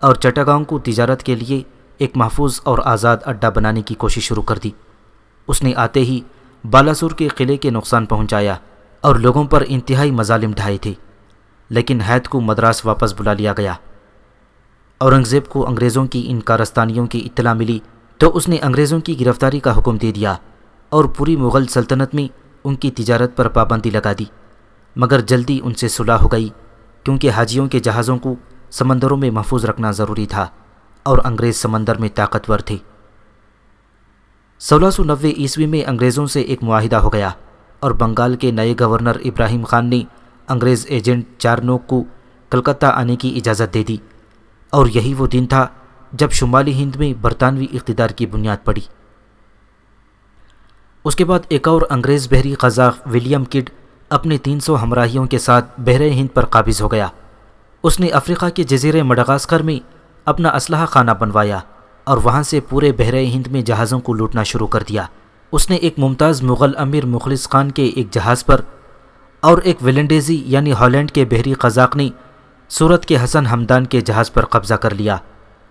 اور چٹاگانگ کو تجارت کے لیے ایک محفوظ اور آزاد اڈہ بنانے کی کوشش شروع کر دی۔ اس نے آتے ہی بالاسور کے قلعے کے نقصان پہنچایا اور لوگوں پر انتہائی مظالم ڈھائے تھے، لیکن ہیت کو مدراس واپس بلا لیا گیا۔ اورنگزیب کو انگریزوں کی ان کارستانیوں کی اطلاع ملی تو اس نے انگریزوں کی گرفتاری کا حکم دے دیا اور پوری مغل سلطنت میں ان کی تجارت پر پابندی لگا دی، مگر جلدی ان سے صلح ہو گئی، کیونکہ حاجیوں کے جہازوں کو سمندروں میں محفوظ رکھنا ضروری تھا اور انگریز سمندر میں طاقتور تھے۔ 1690 عیسوی میں انگریزوں سے ایک معاہدہ ہو گیا اور بنگال کے نئے گورنر ابراہیم خان نے انگریز ایجنٹ چارنوک کو کلکتہ آنے کی اجازت دے دی، اور یہی وہ دن تھا جب شمالی ہند میں برطانوی اقتدار کی بنیاد پڑی۔ اس کے بعد ایک اور انگریز بحری قزاق ولیم کڈ اپنے 300 ہمراہیوں کے ساتھ بحر ہند پر قابض ہو گیا۔ اس نے افریقہ کے جزیرے مڈغاسکر میں اپنا اسلحہ خانہ بنوایا اور وہاں سے پورے بحر ہند میں جہازوں کو لوٹنا شروع کر دیا۔ اس نے ایک ممتاز مغل امیر مخلص خان کے ایک جہاز پر اور ایک ویلنڈیزی یعنی ہالینڈ کے بحری قزاق نے سورت کے حسن ہمدان کے جہاز پر قبضہ کر لیا،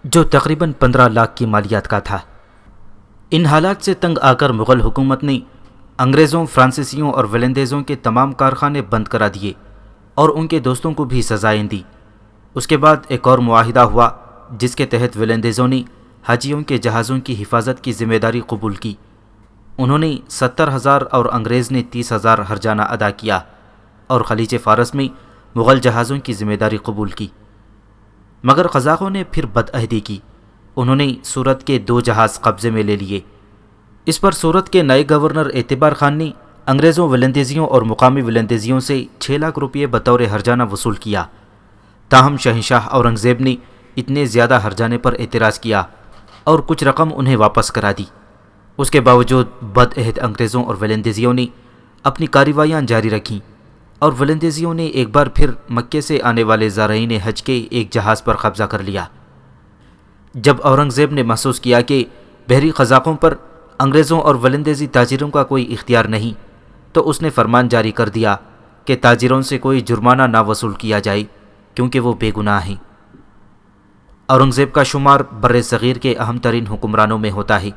جو تقریباً 15 لاکھ کی مالیات کا تھا۔ ان حالات سے تنگ آ کر مغل حکومت نے انگریزوں، فرانسیسیوں اور ویلندیزوں کے تمام کارخانے بند کرا دیے اور ان کے دوستوں کو بھی سزائیں دی۔ اس کے بعد ایک اور معاہدہ ہوا جس کے تحت ویلندیزوں نے حاجیوں کے جہازوں کی حفاظت کی ذمہ داری قبول کی۔ انہوں نے 70,000 اور انگریز نے 30,000 ہرجانہ ادا کیا اور خلیج فارس میں مغل جہازوں کی ذمہ داری قبول کی، مگر قزاقوں نے پھر بدعہدی کی۔ انہوں نے سورت کے 2 جہاز قبضے میں لے لیے۔ اس پر سورت کے نئے گورنر اعتبار خان نے انگریزوں، ولندیزیوں اور مقامی ولندیزیوں سے 6 لاکھ روپے بطور ہرجانہ وصول کیا۔ تاہم شہنشاہ اورنگزیب نے اتنے زیادہ ہرجانے پر اعتراض کیا اور کچھ رقم انہیں واپس کرا دی۔ اس کے باوجود بدعہد انگریزوں اور ولندیزیوں نے اپنی کارروائیاں جاری رکھیں اور ولندیزیوں نے ایک بار پھر مکے سے آنے والے زائرین حج کے ایک جہاز پر قبضہ کر لیا۔ جب اورنگزیب نے محسوس کیا کہ بحری قزاقوں پر انگریزوں اور ولندیزی تاجروں کا کوئی اختیار نہیں، تو اس نے فرمان جاری کر دیا کہ تاجروں سے کوئی جرمانہ نہ وصول کیا جائے کیونکہ وہ بے گناہ ہیں۔ اورنگزیب کا شمار بر صغیر کے اہم ترین حکمرانوں میں ہوتا ہے۔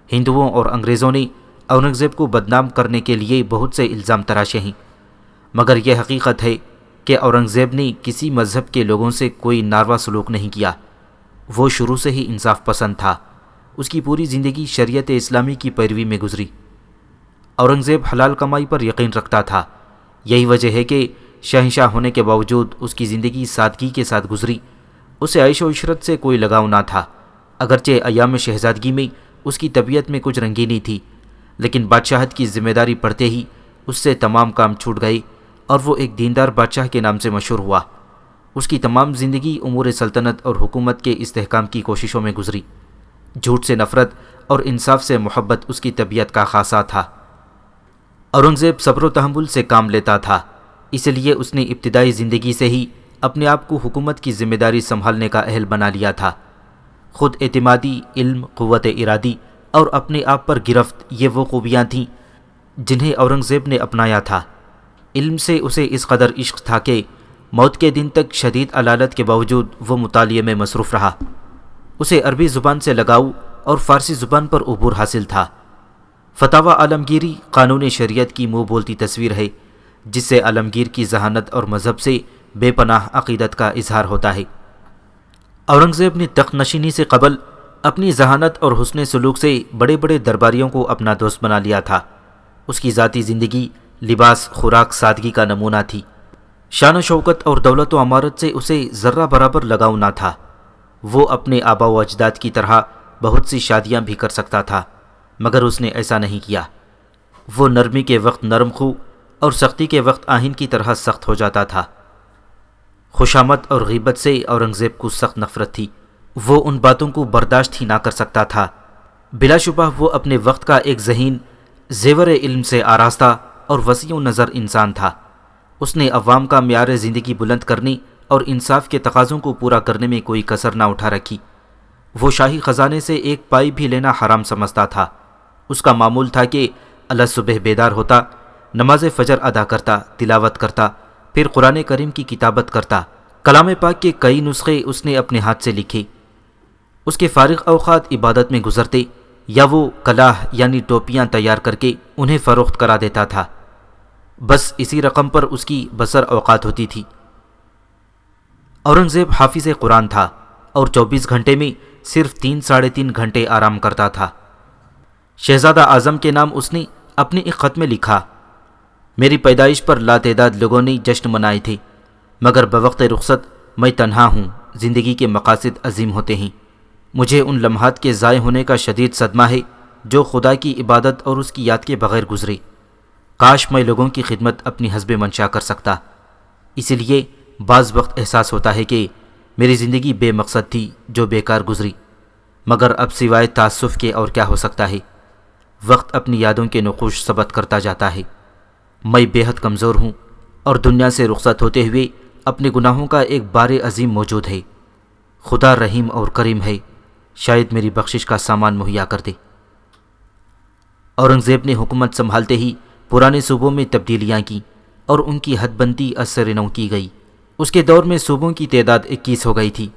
ہندوؤں اور انگریزوں نے اورنگزیب کو بدنام کرنے کے لیے بہت سے الزام تراشے ہیں، مگر یہ حقیقت ہے کہ اورنگزیب نے کسی مذہب کے لوگوں سے کوئی ناروا سلوک نہیں کیا۔ وہ شروع سے ہی انصاف پسند تھا۔ اس کی پوری زندگی شریعت اسلامی کی پیروی میں گزری۔ اورنگزیب حلال کمائی پر یقین رکھتا تھا۔ یہی وجہ ہے کہ شہنشاہ ہونے کے باوجود اس کی زندگی سادگی کے ساتھ گزری۔ اسے عیش و عشرت سے کوئی لگاؤ نہ تھا۔ اگرچہ ایام شہزادگی میں اس کی طبیعت میں کچھ رنگینی تھی، لیکن بادشاہت کی ذمہ داری پڑتے ہی اس سے تمام کام چھوٹ گئے اور وہ ایک دیندار بادشاہ کے نام سے مشہور ہوا۔ اس کی تمام زندگی امور سلطنت اور حکومت کے استحکام کی کوششوں میں گزری۔ جھوٹ سے نفرت اور انصاف سے محبت اس کی طبیعت کا خاصہ تھا۔ اورنگزیب صبر و تحمل سے کام لیتا تھا، اس لیے اس نے ابتدائی زندگی سے ہی اپنے آپ کو حکومت کی ذمہ داری سنبھالنے کا اہل بنا لیا تھا۔ خود اعتمادی، علم، قوت ارادی اور اپنے آپ پر گرفت، یہ وہ خوبیاں تھیں جنہیں اورنگزیب نے اپنایا تھا۔ علم سے اسے اس قدر عشق تھا کہ موت کے دن تک شدید علالت کے باوجود وہ مطالعے میں مصروف رہا۔ اسے عربی زبان سے لگاؤ اور فارسی زبان پر عبور حاصل تھا۔ فتاوی عالمگیری قانون شریعت کی منہ بولتی تصویر ہے، جس سے عالمگیر کی ذہانت اور مذہب سے بے پناہ عقیدت کا اظہار ہوتا ہے۔ اورنگزیب نے تخت نشینی سے قبل اپنی ذہانت اور حسن سلوک سے بڑے بڑے درباریوں کو اپنا دوست بنا لیا تھا۔ اس کی ذاتی زندگی لباس، خوراک، سادگی کا نمونہ تھی۔ شان و شوکت اور دولت و عمارت سے اسے ذرہ برابر لگاؤ نہ تھا۔ وہ اپنے آبا و اجداد کی طرح بہت سی شادیاں بھی کر سکتا تھا، مگر اس نے ایسا نہیں کیا۔ وہ نرمی کے وقت نرم خو اور سختی کے وقت آہن کی طرح سخت ہو جاتا تھا۔ خوشامد اور غیبت سے اورنگزیب کو سخت نفرت تھی۔ وہ ان باتوں کو برداشت ہی نہ کر سکتا تھا۔ بلا شبہ وہ اپنے وقت کا ایک ذہین، زیور علم سے آراستہ اور وسیع نظر انسان تھا۔ اس نے عوام کا معیار زندگی بلند کرنے اور انصاف کے تقاضوں کو پورا کرنے میں کوئی کسر نہ اٹھا رکھی۔ وہ شاہی خزانے سے ایک پائی بھی لینا حرام سمجھتا تھا۔ اس کا معمول تھا کہ صبح بیدار ہوتا، نماز فجر ادا کرتا، تلاوت کرتا، پھر قرآن کریم کی کتابت کرتا۔ کلام پاک کے کئی نسخے اس نے اپنے ہاتھ سے لکھے۔ اس کے فارغ اوقات عبادت میں گزرتے یا وہ کلاہ یعنی ٹوپیاں تیار کر کے انہیں فروخت کرا دیتا تھا۔ بس اسی رقم پر اس کی بسر اوقات ہوتی تھی۔ اورنگزیب حافظ قرآن تھا اور 24 گھنٹے میں صرف 3-3.5 گھنٹے آرام کرتا تھا۔ شہزادہ اعظم کے نام اس نے اپنے ایک خط میں لکھا: میری پیدائش پر لاتعداد لوگوں نے جشن منائے تھے، مگر بوقت رخصت میں تنہا ہوں۔ زندگی کے مقاصد عظیم ہوتے ہیں۔ مجھے ان لمحات کے ضائع ہونے کا شدید صدمہ ہے جو خدا کی عبادت اور اس کی یاد کے بغیر گزرے۔ کاش میں لوگوں کی خدمت اپنی حسب منشا کر سکتا۔ اسی لیے بعض وقت احساس ہوتا ہے کہ میری زندگی بے مقصد تھی جو بیکار گزری، مگر اب سوائے تاسف کے اور کیا ہو سکتا ہے۔ وقت اپنی یادوں کے نقوش ثبت کرتا جاتا ہے۔ میں بے حد کمزور ہوں اور دنیا سے رخصت ہوتے ہوئے اپنے گناہوں کا ایک بار عظیم موجود ہے۔ خدا رحیم اور کریم ہے، شاید میری بخشش کا سامان مہیا کر دے۔ اورنگزیب نے حکومت سنبھالتے ہی پرانے صوبوں میں تبدیلیاں کی اور ان کی حد بندی اثر نو کی گئی۔ اس کے دور میں صوبوں کی تعداد 21 ہو گئی تھی۔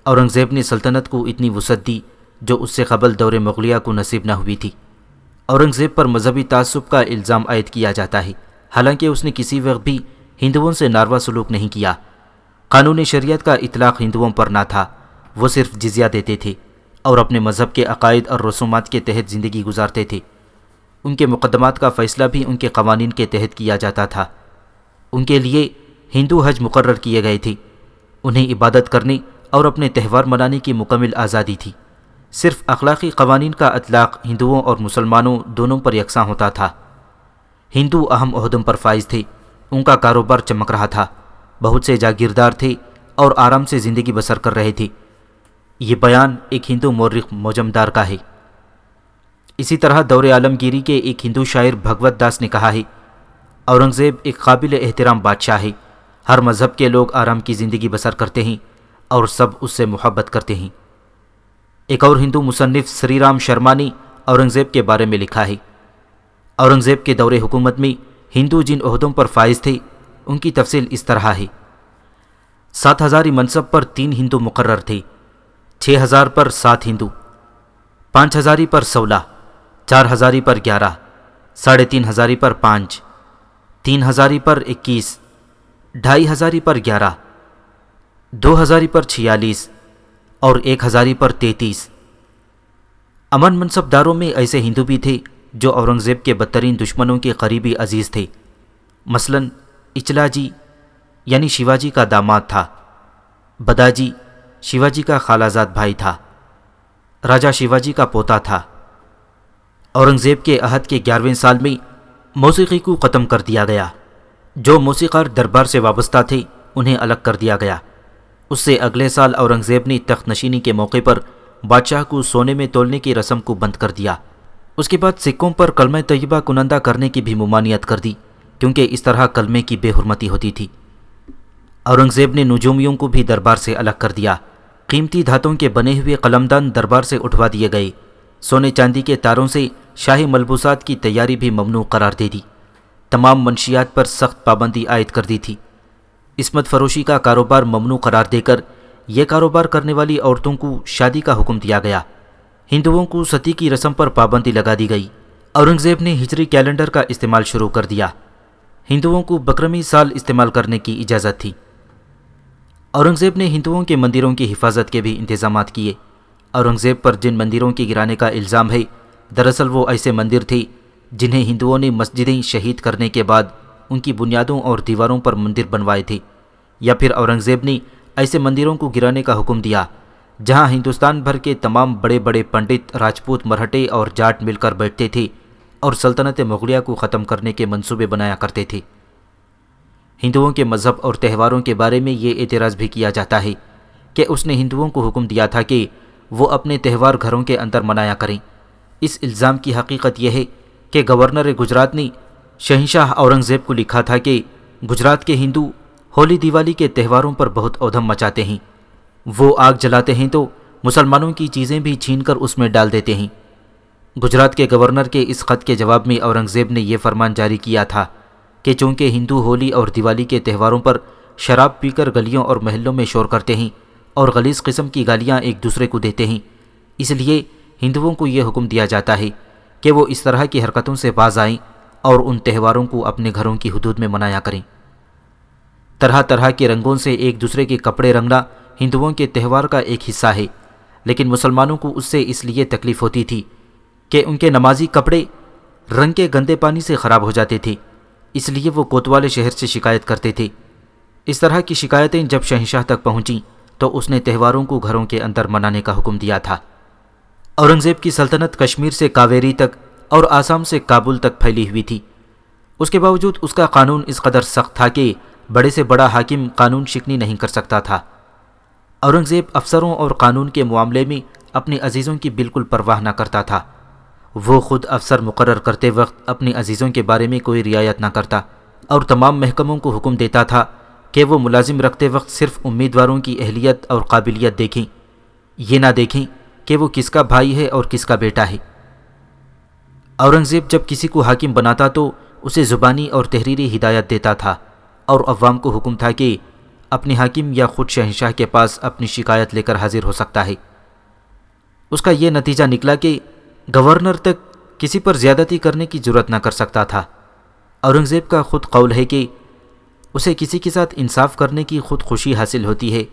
اورنگزیب نے سلطنت کو اتنی وسعت دی جو اس سے قبل دور مغلیہ کو نصیب نہ ہوئی تھی۔ اورنگزیب پر مذہبی تعصب کا الزام عائد کیا جاتا ہے، حالانکہ اس نے کسی وقت بھی ہندوؤں سے ناروا سلوک نہیں کیا۔ قانون شریعت کا اطلاق ہندوؤں پر نہ تھا، وہ صرف جزیہ دیتے تھے اور اپنے مذہب کے عقائد اور رسومات کے تحت زندگی گزارتے تھے۔ ان کے مقدمات کا فیصلہ بھی ان کے قوانین کے تحت کیا جاتا تھا۔ ان کے لیے ہندو حج مقرر کیے گئے تھے۔ انہیں عبادت کرنے اور اپنے تہوار منانے کی مکمل آزادی تھی۔ صرف اخلاقی قوانین کا اطلاق ہندوؤں اور مسلمانوں دونوں پر یکساں ہوتا تھا۔ ہندو اہم عہدوں پر فائز تھے، ان کا کاروبار چمک رہا تھا، بہت سے جاگیردار تھے اور آرام سے زندگی بسر کر رہے تھے۔ یہ بیان ایک ہندو مورخ موجمدار کا ہے۔ اسی طرح دور عالمگیری کے ایک ہندو شاعر بھگوت داس نے کہا ہے: اورنگزیب ایک قابل احترام بادشاہ ہے۔ ہر مذہب کے لوگ آرام کی زندگی بسر کرتے ہیں اور سب اس سے محبت کرتے ہیں۔ ایک اور ہندو مصنف سری رام شرما نے اورنگزیب کے بارے میں لکھا ہے، اورنگزیب کے دور حکومت میں ہندو جن عہدوں پر فائز تھے ان کی تفصیل اس طرح ہے: 7,000 منصب پر 3 ہندو مقرر تھے، 6,000 پر 7 ہندو، 5,000 پر 16، 4,000 پر 11، 3,500 پر 5، 3,000 پر 21، 2,500 پر 11، 2,000 پر 46 اور 1,000 پر 33۔ امن منصب داروں میں ایسے ہندو بھی تھے جو اورنگزیب کے بدترین دشمنوں کے قریبی عزیز تھے، مثلاً اچلاجی یعنی شیواجی کا داماد تھا، بداجی شیواجی کا خالہ زاد بھائی تھا، راجا شیواجی کا پوتا تھا۔ اورنگزیب کے عہد کے 11ویں سال میں موسیقی کو ختم کر دیا گیا، جو موسیقار دربار سے وابستہ تھے انہیں الگ کر دیا گیا۔ اس سے اگلے سال اورنگزیب نے تخت نشینی کے موقع پر بادشاہ کو سونے میں تولنے کی رسم کو بند کر دیا۔ اس کے بعد سکوں پر کلمہ طیبہ کنندہ کرنے کی بھی ممانعت کر دی، کیونکہ اس طرح کلمے کی بے حرمتی ہوتی تھی۔ اورنگزیب نے نجومیوں کو بھی دربار سے الگ کر دیا، قیمتی دھاتوں کے بنے ہوئے قلمدان دربار سے اٹھوا دیے گئے، سونے چاندی کے تاروں سے شاہی ملبوسات کی تیاری بھی ممنوع قرار دے دی، تمام منشیات پر سخت پابندی عائد کر دی تھی۔ عصمت فروشی کا کاروبار ممنوع قرار دے کر یہ کاروبار کرنے والی عورتوں کو شادی کا حکم دیا گیا۔ ہندوؤں کو ستی کی رسم پر پابندی لگا دی گئی۔ اورنگزیب نے ہجری کیلنڈر کا استعمال شروع کر دیا۔ ہندوؤں کو بکرمی سال استعمال کرنے کی اجازت تھی۔ اورنگزیب نے ہندوؤں کے مندروں کی حفاظت کے بھی انتظامات کیے۔ اورنگزیب پر جن مندروں کے گرانے کا الزام ہے، دراصل وہ ایسے مندر تھے جنہیں ہندوؤں نے مسجدیں شہید کرنے کے بعد ان کی بنیادوں اور دیواروں پر مندر بنوائے تھے، یا پھر اورنگزیب نے ایسے مندروں کو گرانے کا حکم دیا جہاں ہندوستان بھر کے تمام بڑے بڑے پنڈت، راجپوت، مرہٹے اور جاٹ مل کر بیٹھتے تھے اور سلطنت مغلیہ کو ختم کرنے کے منصوبے بنایا کرتے تھے۔ ہندوؤں کے مذہب اور تہواروں کے بارے میں یہ اعتراض بھی کیا جاتا ہے کہ اس نے ہندوؤں کو حکم دیا تھا کہ وہ اپنے تہوار گھروں کے اندر منایا کریں۔ اس الزام کی حقیقت یہ ہے کہ گورنر گجرات نے شہنشاہ اورنگزیب کو لکھا تھا کہ گجرات کے ہندو ہولی دیوالی کے تہواروں پر بہت اودھم مچاتے ہیں، وہ آگ جلاتے ہیں تو مسلمانوں کی چیزیں بھی چھین کر اس میں ڈال دیتے ہیں۔ گجرات کے گورنر کے اس خط کے جواب میں اورنگزیب نے یہ فرمان جاری کیا تھا کہ چونکہ ہندو ہولی اور دیوالی کے تہواروں پر شراب پی کر گلیوں اور محلوں میں شور کرتے ہیں اور غلیظ قسم کی گالیاں ایک دوسرے کو دیتے ہیں، اس لیے ہندوؤں کو یہ حکم دیا جاتا ہے کہ وہ اس طرح کی حرکتوں سے باز آئیں اور ان تہواروں کو اپنے گھروں کی حدود میں منایا کریں۔ طرح طرح کے رنگوں سے ایک دوسرے کے کپڑے رنگنا ہندوؤں کے تہوار کا ایک حصہ ہے، لیکن مسلمانوں کو اس سے اس لیے تکلیف ہوتی تھی کہ ان کے نمازی کپڑے رنگ کے گندے پانی سے خراب ہو جاتے تھے، اس لیے وہ کوتوال شہر سے شکایت کرتے تھے۔ اس طرح کی شکایتیں جب شہنشاہ تک پہنچیں تو اس نے تہواروں کو گھروں کے اندر منانے کا حکم دیا تھا۔ اورنگزیب کی سلطنت کشمیر سے کاویری تک اور آسام سے کابل تک پھیلی ہوئی تھی۔ اس کے باوجود اس کا قانون اس قدر سخت تھا کہ بڑے سے بڑا حاکم قانون شکنی نہیں کر سکتا تھا۔ اورنگزیب افسروں اور قانون کے معاملے میں اپنے عزیزوں کی بالکل پرواہ نہ کرتا تھا۔ وہ خود افسر مقرر کرتے وقت اپنے عزیزوں کے بارے میں کوئی رعایت نہ کرتا اور تمام محکموں کو حکم دیتا تھا کہ وہ ملازم رکھتے وقت صرف امیدواروں کی اہلیت اور قابلیت دیکھیں، یہ نہ دیکھیں کہ وہ کس کا بھائی ہے اور کس کا بیٹا ہے۔ اورنگزیب جب کسی کو حاکم بناتا تو اسے زبانی اور تحریری ہدایت دیتا تھا اور عوام کو حکم تھا کہ اپنے حاکم یا خود شہنشاہ کے پاس اپنی شکایت لے کر حاضر ہو سکتا ہے۔ اس کا یہ نتیجہ نکلا کہ گورنر تک کسی پر زیادتی کرنے کی جرات نہ کر سکتا تھا۔ اورنگزیب کا خود قول ہے کہ اسے کسی کے ساتھ انصاف کرنے کی خود خوشی حاصل ہوتی ہے،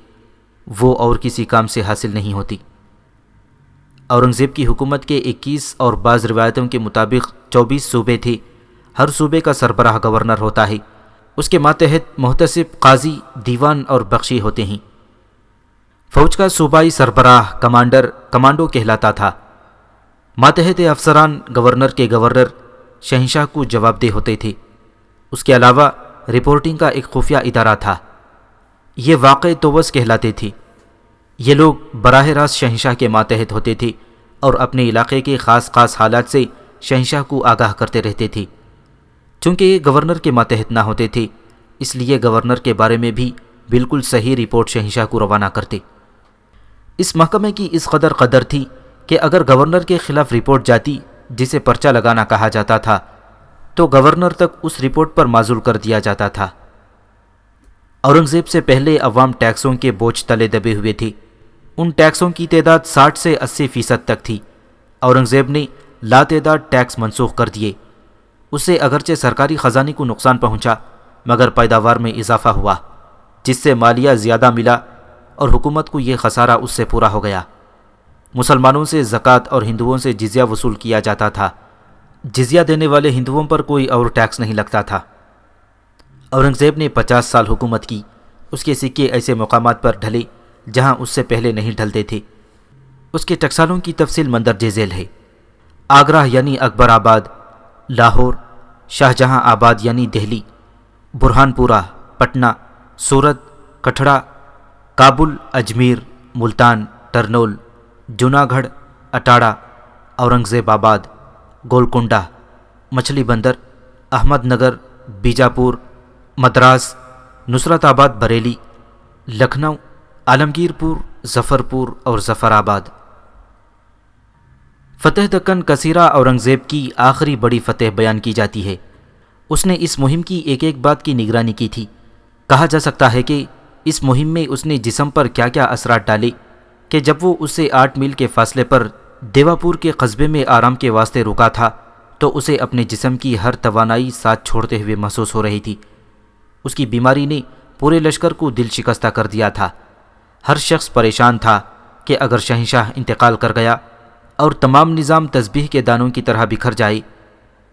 وہ اور کسی کام سے حاصل نہیں ہوتی۔ اورنگزیب کی حکومت کے 21 اور بعض روایتوں کے مطابق 24 صوبے تھے۔ ہر صوبے کا سربراہ گورنر ہوتا ہے، اس کے ماتحت محتسب، قاضی، دیوان اور بخشی ہوتے ہیں۔ فوج کا صوبائی سربراہ کمانڈو کہلاتا تھا۔ ماتحت افسران گورنر کے گورنر شہنشاہ کو جواب دہ ہوتے تھے۔ اس کے علاوہ رپورٹنگ کا ایک خفیہ ادارہ تھا، یہ واقع توس کہلاتے تھے۔ یہ لوگ براہ راست شہنشاہ کے ماتحت ہوتے تھے اور اپنے علاقے کے خاص حالات سے شہنشاہ کو آگاہ کرتے رہتے تھے۔ چونکہ یہ گورنر کے ماتحت نہ ہوتے تھے، اس لیے گورنر کے بارے میں بھی بالکل صحیح رپورٹ شہنشاہ کو روانہ کرتے۔ اس محکمے کی اس قدر تھی کہ اگر گورنر کے خلاف رپورٹ جاتی جسے پرچہ لگانا کہا جاتا تھا تو گورنر تک اس رپورٹ پر معزول کر دیا جاتا تھا۔ اورنگزیب سے پہلے عوام ٹیکسوں کے بوجھ تلے دبے ہوئے تھے۔ ان ٹیکسوں کی تعداد 60 سے 80% تک تھی۔ اورنگزیب نے لاتعداد ٹیکس منسوخ کر دیے۔ اس سے اگرچہ سرکاری خزانے کو نقصان پہنچا مگر پیداوار میں اضافہ ہوا، جس سے مالیہ زیادہ ملا اور حکومت کو یہ خسارہ اس سے پورا ہو گیا۔ مسلمانوں سے زکوٰۃ اور ہندوؤں سے جزیہ وصول کیا جاتا تھا۔ جزیہ دینے والے ہندوؤں پر کوئی اور ٹیکس نہیں لگتا تھا۔ اورنگزیب نے 50 سال حکومت کی۔ اس کے سکے ایسے مقامات پر ڈھلے جہاں اس سے پہلے نہیں ڈھلتے تھے۔ اس کے ٹکسالوں کی تفصیل مندرجہ ذیل ہے۔ آگرہ یعنی اکبر آباد، لاہور، شاہ جہاں آباد یعنی دہلی، برہان پورہ، پٹنہ، سورت، کٹھڑا، کابل، اجمیر، ملتان، ٹرنول، جوناگڑھ، اٹاڑہ، اورنگزیب آباد، گولکنڈہ، مچھلی بندر، احمد نگر، بیجاپور، مدراس، نصرت آباد بریلی، لکھنؤ، عالمگیر پور، ظفر پور اور ظفر آباد۔ فتح دکن کثیرہ اورنگزیب کی آخری بڑی فتح بیان کی جاتی ہے۔ اس نے اس مہم کی ایک بات کی نگرانی کی تھی۔ کہا جا سکتا ہے کہ اس مہم میں اس نے جسم پر کیا اثرات ڈالے کہ جب وہ اس سے 8 میل کے فاصلے پر دیواپور کے قصبے میں آرام کے واسطے رکا تھا تو اسے اپنے جسم کی ہر توانائی ساتھ چھوڑتے ہوئے محسوس ہو رہی تھی۔ اس کی بیماری نے پورے لشکر کو دل شکستہ کر دیا تھا۔ ہر شخص پریشان تھا کہ اگر شہنشاہ انتقال کر گیا اور تمام نظام تسبیح کے دانوں کی طرح بکھر جائے۔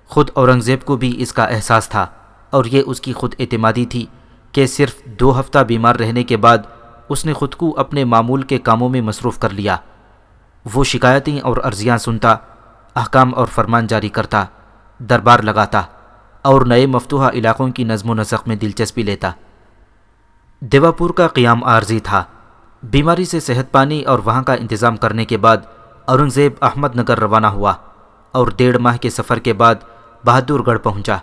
خود اورنگزیب کو بھی اس کا احساس تھا اور یہ اس کی خود اعتمادی تھی کہ صرف 2 ہفتہ بیمار رہنے کے بعد اس نے خود کو اپنے معمول کے کاموں میں مصروف کر لیا۔ وہ شکایتیں اور عرضیاں سنتا، احکام اور فرمان جاری کرتا، دربار لگاتا اور نئے مفتوحہ علاقوں کی نظم و نسق میں دلچسپی لیتا۔ دیواپور کا قیام عارضی تھا۔ بیماری سے صحت پانے اور وہاں کا انتظام کرنے کے بعد اورنگزیب احمد نگر روانہ ہوا اور 1.5 ماہ کے سفر کے بعد بہادر گڑھ پہنچا۔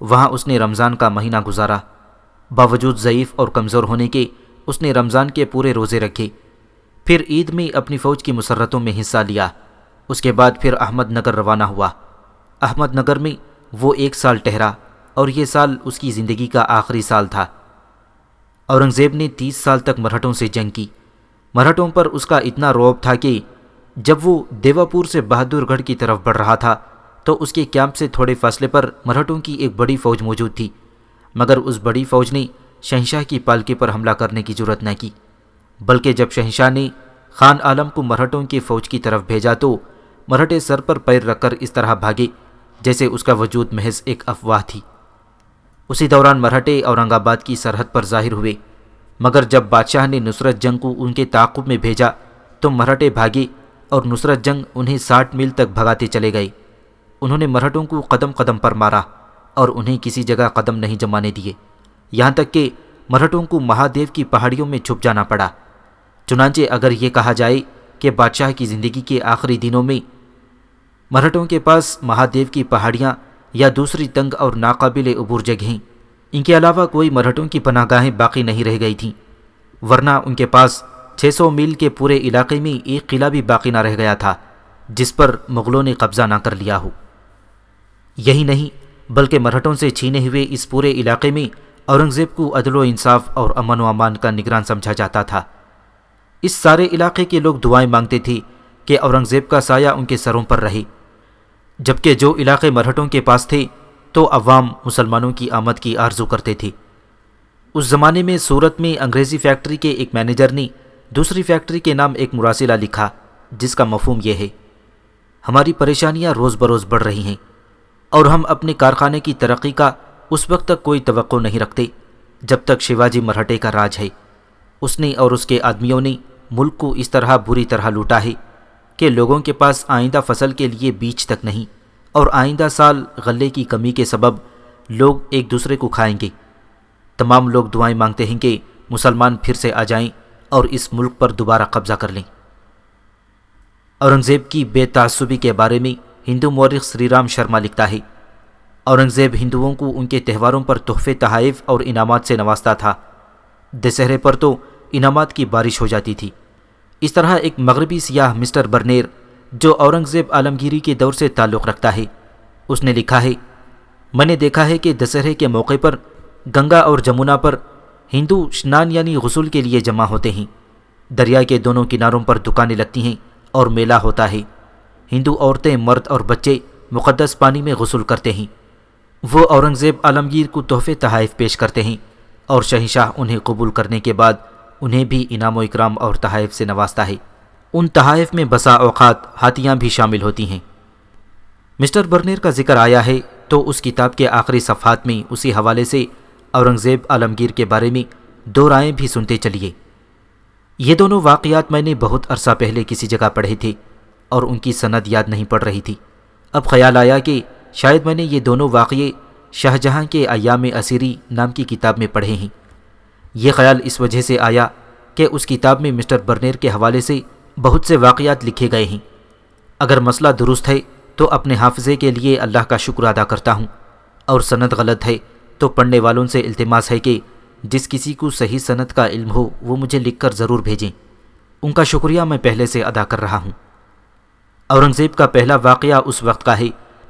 وہاں اس نے رمضان کا مہینہ گزارا۔ باوجود ضعیف اور کمزور ہونے کے اس نے رمضان کے پورے روزے رکھے، پھر عید میں اپنی فوج کی مسرتوں میں حصہ لیا۔ اس کے بعد پھر احمد نگر روانہ ہوا۔ احمد نگر میں وہ 1 سال ٹھہرا اور یہ سال اس کی زندگی کا آخری سال تھا۔ اورنگزیب نے 30 سال تک مرہٹوں سے جنگ کی۔ مرہٹوں پر اس کا اتنا رعب تھا کہ جب وہ دیواپور سے بہادر گڑھ کی طرف بڑھ رہا تھا تو اس کے کیمپ سے تھوڑے فاصلے پر مرہٹوں کی ایک بڑی فوج موجود تھی، مگر اس بڑی فوج نے شہنشاہ کی پالکی پر حملہ کرنے کی جرأت نہ کی، بلکہ جب شہنشاہ نے خان عالم کو مرہٹوں کی فوج کی طرف بھیجا تو مرہٹے سر پر پیر رکھ کر اس طرح بھاگے جیسے اس کا وجود محض ایک افواہ تھی۔ اسی دوران مرہٹے اورنگ آباد کی سرحد پر ظاہر ہوئے، مگر جب بادشاہ نے نصرت جنگ کو ان کے تعاقب میں بھیجا تو مرہٹے بھاگے اور نصرت جنگ انہیں 60 میل تک بھگاتے چلے گئے۔ انہوں نے مرہٹوں کو قدم قدم پر مارا اور انہیں کسی جگہ قدم نہیں جمانے دیے، یہاں تک کہ مرہٹوں کو مہادیو کی پہاڑیوں میں چھپ جانا پڑا۔ چنانچہ اگر یہ کہا جائے کہ بادشاہ کی زندگی کے آخری دنوں میں مرہٹوں کے پاس مہادیو کی پہاڑیاں یا دوسری تنگ اور ناقابل عبور جگہیں، ان کے علاوہ کوئی مرہٹوں کی پناہ گاہیں باقی نہیں رہ گئی تھیں، ورنہ ان کے پاس 600 میل کے پورے علاقے میں ایک قلعہ بھی باقی نہ رہ گیا تھا جس پر مغلوں نے قبضہ نہ کر لیا ہو۔ یہی نہیں بلکہ مرہٹوں سے چھینے ہوئے اس پورے علاقے میں اورنگزیب کو عدل و انصاف اور امن و امان کا نگران سمجھا جاتا تھا۔ اس سارے علاقے کے لوگ دعائیں مانگتے تھے کہ اورنگزیب کا سایہ ان کے سروں پر رہے، جبکہ جو علاقے مرہٹوں کے پاس تھے تو عوام مسلمانوں کی آمد کی آرزو کرتے تھے۔ اس زمانے میں سورت میں انگریزی فیکٹری کے ایک مینیجر نے دوسری فیکٹری کے نام ایک مراسلہ لکھا جس کا مفہوم یہ ہے: ہماری پریشانیاں روز بروز بڑھ رہی ہیں اور ہم اپنے کارخانے کی ترقی کا اس وقت تک کوئی توقع نہیں رکھتے جب تک شیواجی مرہٹے کا راج ہے۔ اس نے اور اس کے آدمیوں نے ملک کو اس طرح بری طرح لوٹا ہے کہ لوگوں کے پاس آئندہ فصل کے لیے بیج تک نہیں، اور آئندہ سال غلے کی کمی کے سبب لوگ ایک دوسرے کو کھائیں گے۔ تمام لوگ دعائیں مانگتے ہیں کہ مسلمان پھر سے آ جائیں اور اس ملک پر دوبارہ قبضہ کر لیں۔ اورنگزیب کی بے تعصبی کے بارے میں ہندو مورخ سری رام شرما لکھتا ہے: اورنگزیب ہندوؤں کو ان کے تہواروں پر تحفے تحائف اور انعامات سے نوازتا تھا۔ دسہرے پر تو انعامات کی بارش ہو جاتی تھی۔ اس طرح ایک مغربی سیاح مسٹر برنیر جو اورنگزیب عالمگیری کے دور سے تعلق رکھتا ہے، اس نے لکھا ہے، میں نے دیکھا ہے کہ دسہرے کے موقع پر گنگا اور جمنا پر ہندو اسنان یعنی غسل کے لیے جمع ہوتے ہیں۔ دریا کے دونوں کناروں پر دکانیں لگتی ہیں اور میلہ ہوتا ہے۔ ہندو عورتیں، مرد اور بچے مقدس پانی میں غسل کرتے ہیں۔ وہ اورنگزیب عالمگیر کو تحفے تحائف پیش کرتے ہیں اور شہنشاہ انہیں قبول کرنے کے بعد انہیں بھی انعام و اکرام اور تحائف سے نوازتا ہے۔ ان تحائف میں بسا اوقات ہاتھیاں بھی شامل ہوتی ہیں۔ مسٹر برنیر کا ذکر آیا ہے تو اس کتاب کے آخری صفحات میں اسی حوالے سے اورنگزیب عالمگیر کے بارے میں دو رائیں بھی سنتے چلیے۔ یہ دونوں واقعات میں نے بہت عرصہ پہلے کسی جگہ پڑھے تھے اور ان کی سند یاد نہیں پڑ رہی تھی۔ اب خیال آیا کہ شاید میں نے یہ دونوں واقعے شاہ جہاں کے ایام اسیری نام کی کتاب میں پڑھے ہیں۔ یہ خیال اس وجہ سے آیا کہ اس کتاب میں مسٹر برنیر کے حوالے سے بہت سے واقعات لکھے گئے ہیں۔ اگر مسئلہ درست ہے تو اپنے حافظے کے لیے اللہ کا شکر ادا کرتا ہوں، اور سند غلط ہے تو پڑھنے والوں سے التماس ہے کہ جس کسی کو صحیح سند کا علم ہو وہ مجھے لکھ کر ضرور بھیجیں۔ ان کا شکریہ میں پہلے سے ادا کر رہا ہوں۔ اورنگزیب کا پہلا واقعہ اس وقت کا ہے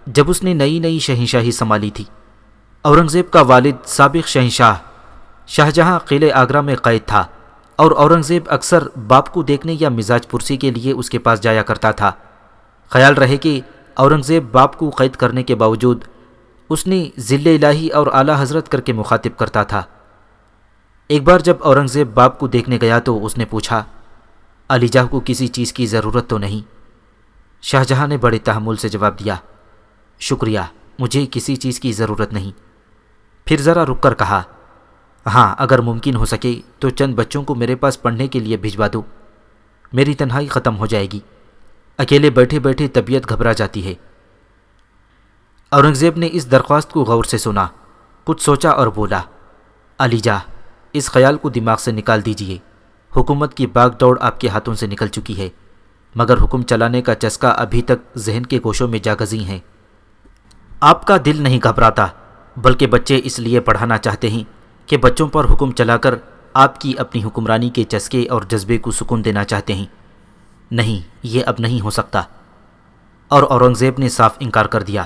جب اس نے نئی شہنشاہی سنبھالی تھی۔ اورنگزیب کا والد سابق شہنشاہ شاہ جہاں قلعہ آگرہ میں قید تھا، اور اورنگزیب اکثر باپ کو دیکھنے یا مزاج پرسی کے لیے اس کے پاس جایا کرتا تھا۔ خیال رہے کہ اورنگزیب باپ کو قید کرنے کے باوجود اس نے ذل الہی اور اعلیٰ حضرت کر کے مخاطب کرتا تھا۔ ایک بار جب اورنگزیب باپ کو دیکھنے گیا تو اس نے پوچھا، علی جاں کو کسی چیز کی ضرورت تو نہیں؟ شاہ جہاں نے بڑے تحمل سے جواب دیا، شکریہ، مجھے کسی چیز کی ضرورت نہیں۔ پھر ذرا رک کر کہا، ہاں اگر ممکن ہو سکے تو چند بچوں کو میرے پاس پڑھنے کے لیے بھجوا دو، میری تنہائی ختم ہو جائے گی، اکیلے بیٹھے بیٹھے طبیعت گھبرا جاتی ہے۔ اورنگزیب نے اس درخواست کو غور سے سنا، کچھ سوچا اور بولا، علی جاں، اس خیال کو دماغ سے نکال دیجئے۔ حکومت کی باغ دوڑ آپ کے ہاتھوں سے نکل چکی ہے، مگر حکم چلانے کا چسکا ابھی تک ذہن کے گوشوں میں جاگزیں ہے۔ آپ کا دل نہیں گھبراتا، بلکہ بچے اس لیے پڑھانا چاہتے ہیں کہ بچوں پر حکم چلا کر آپ کی اپنی حکمرانی کے چسکے اور جذبے کو سکون دینا چاہتے ہیں۔ نہیں، یہ اب نہیں ہو سکتا۔ اور اورنگزیب نے صاف انکار کر دیا۔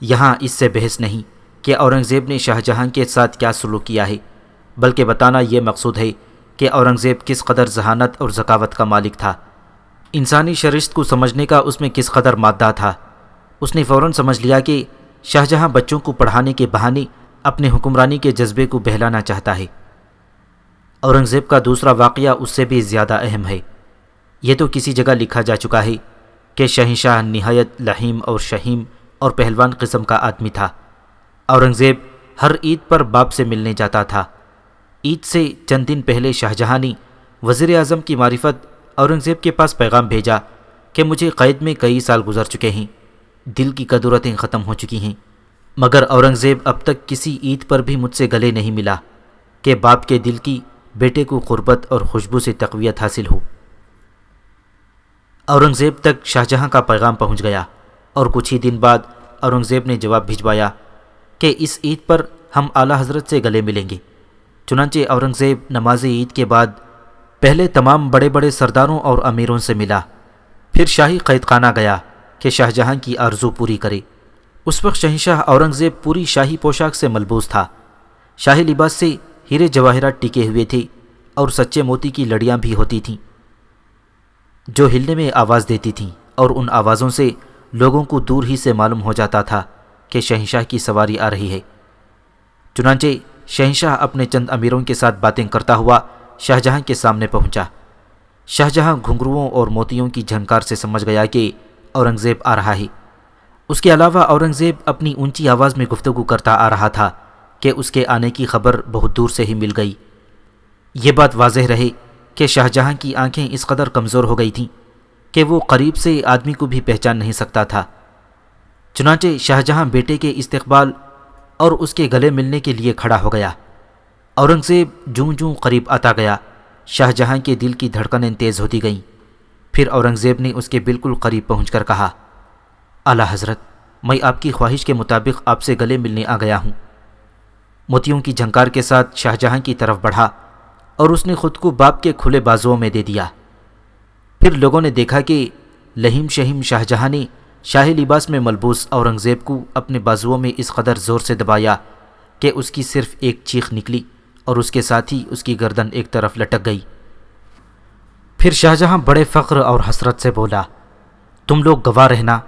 یہاں اس سے بحث نہیں کہ اورنگزیب نے شاہ جہاں کے ساتھ کیا سلوک کیا ہے، بلکہ بتانا یہ مقصود ہے کہ اورنگزیب کس قدر ذہانت اور ذکاوت کا مالک تھا، انسانی شرشت کو سمجھنے کا اس میں کس قدر مادہ تھا۔ اس نے فوراً سمجھ لیا کہ شاہ جہاں بچوں کو پڑھانے کے بہانے اپنے حکمرانی کے جذبے کو بہلانا چاہتا ہے۔ اورنگزیب کا دوسرا واقعہ اس سے بھی زیادہ اہم ہے۔ یہ تو کسی جگہ لکھا جا چکا ہے کہ شہنشاہ نہایت لحیم اور شہیم اور پہلوان قسم کا آدمی تھا۔ اورنگزیب ہر عید پر باپ سے ملنے جاتا تھا۔ عید سے چند دن پہلے شاہ جہاں نے وزیر اعظم کی معرفت اورنگزیب کے پاس پیغام بھیجا کہ مجھے قید میں کئی سال گزر چکے ہیں، دل کی قدرتیں ختم ہو چکی ہیں، مگر اورنگزیب اب تک کسی عید پر بھی مجھ سے گلے نہیں ملا کہ باپ کے دل کی بیٹے کو قربت اور خوشبو سے تقویت حاصل ہو۔ اورنگزیب تک شاہ جہاں کا پیغام پہنچ گیا، اور کچھ ہی دن بعد اورنگزیب نے جواب بھجوایا کہ اس عید پر ہم اعلیٰ حضرت سے گلے ملیں گے۔ چنانچہ اورنگزیب نماز عید کے بعد پہلے تمام بڑے بڑے سرداروں اور امیروں سے ملا، پھر شاہی قید خانہ گیا کہ شاہ جہاں کی آرزو پوری کرے۔ اس وقت شہنشاہ اورنگزیب پوری شاہی پوشاک سے ملبوس تھا۔ شاہی لباس سے ہیرے جواہرات ٹکے ہوئے تھے اور سچے موتی کی لڑیاں بھی ہوتی تھیں جو ہلنے میں آواز دیتی تھیں، اور ان آوازوں سے لوگوں کو دور ہی سے معلوم ہو جاتا تھا کہ شہنشاہ کی سواری آ رہی ہے۔ چنانچہ شہنشاہ اپنے چند امیروں کے ساتھ باتیں کرتا ہوا شاہ جہاں کے سامنے پہنچا۔ شاہ جہاں گھنگروؤں اور موتیوں کی جھنکار سے سمجھ گیا کہ اورنگزیب آ رہا ہے۔ اس کے علاوہ اورنگزیب اپنی اونچی آواز میں گفتگو کرتا آ رہا تھا کہ اس کے آنے کی خبر بہت دور سے ہی مل گئی۔ یہ بات واضح رہے کہ شاہ جہاں کی آنکھیں اس قدر کمزور ہو گئی تھیں کہ وہ قریب سے آدمی کو بھی پہچان نہیں سکتا تھا۔ چنانچہ شاہ جہاں بیٹے کے استقبال اور اس کے گلے ملنے کے لیے کھڑا ہو گیا۔ اورنگزیب جوں جوں قریب آتا گیا، شاہ جہاں کے دل کی دھڑکنیں تیز ہوتی گئیں۔ پھر اورنگزیب نے اس کے بالکل قریب پہنچ کر کہا، اعلیٰ حضرت، میں آپ کی خواہش کے مطابق آپ سے گلے ملنے آ گیا ہوں۔ موتیوں کی جھنکار کے ساتھ شاہجہاں کی طرف بڑھا اور اس نے خود کو باپ کے کھلے بازوؤں میں دے دیا۔ پھر لوگوں نے دیکھا کہ لہیم شہیم شاہجہاں نے شاہی لباس میں ملبوس اورنگزیب کو اپنے بازوؤں میں اس قدر زور سے دبایا کہ اس کی صرف ایک چیخ نکلی اور اس کے ساتھ ہی اس کی گردن ایک طرف لٹک گئی۔ پھر شاہجہاں بڑے فخر اور حسرت سے بولا، تم لوگ گواہ رہنا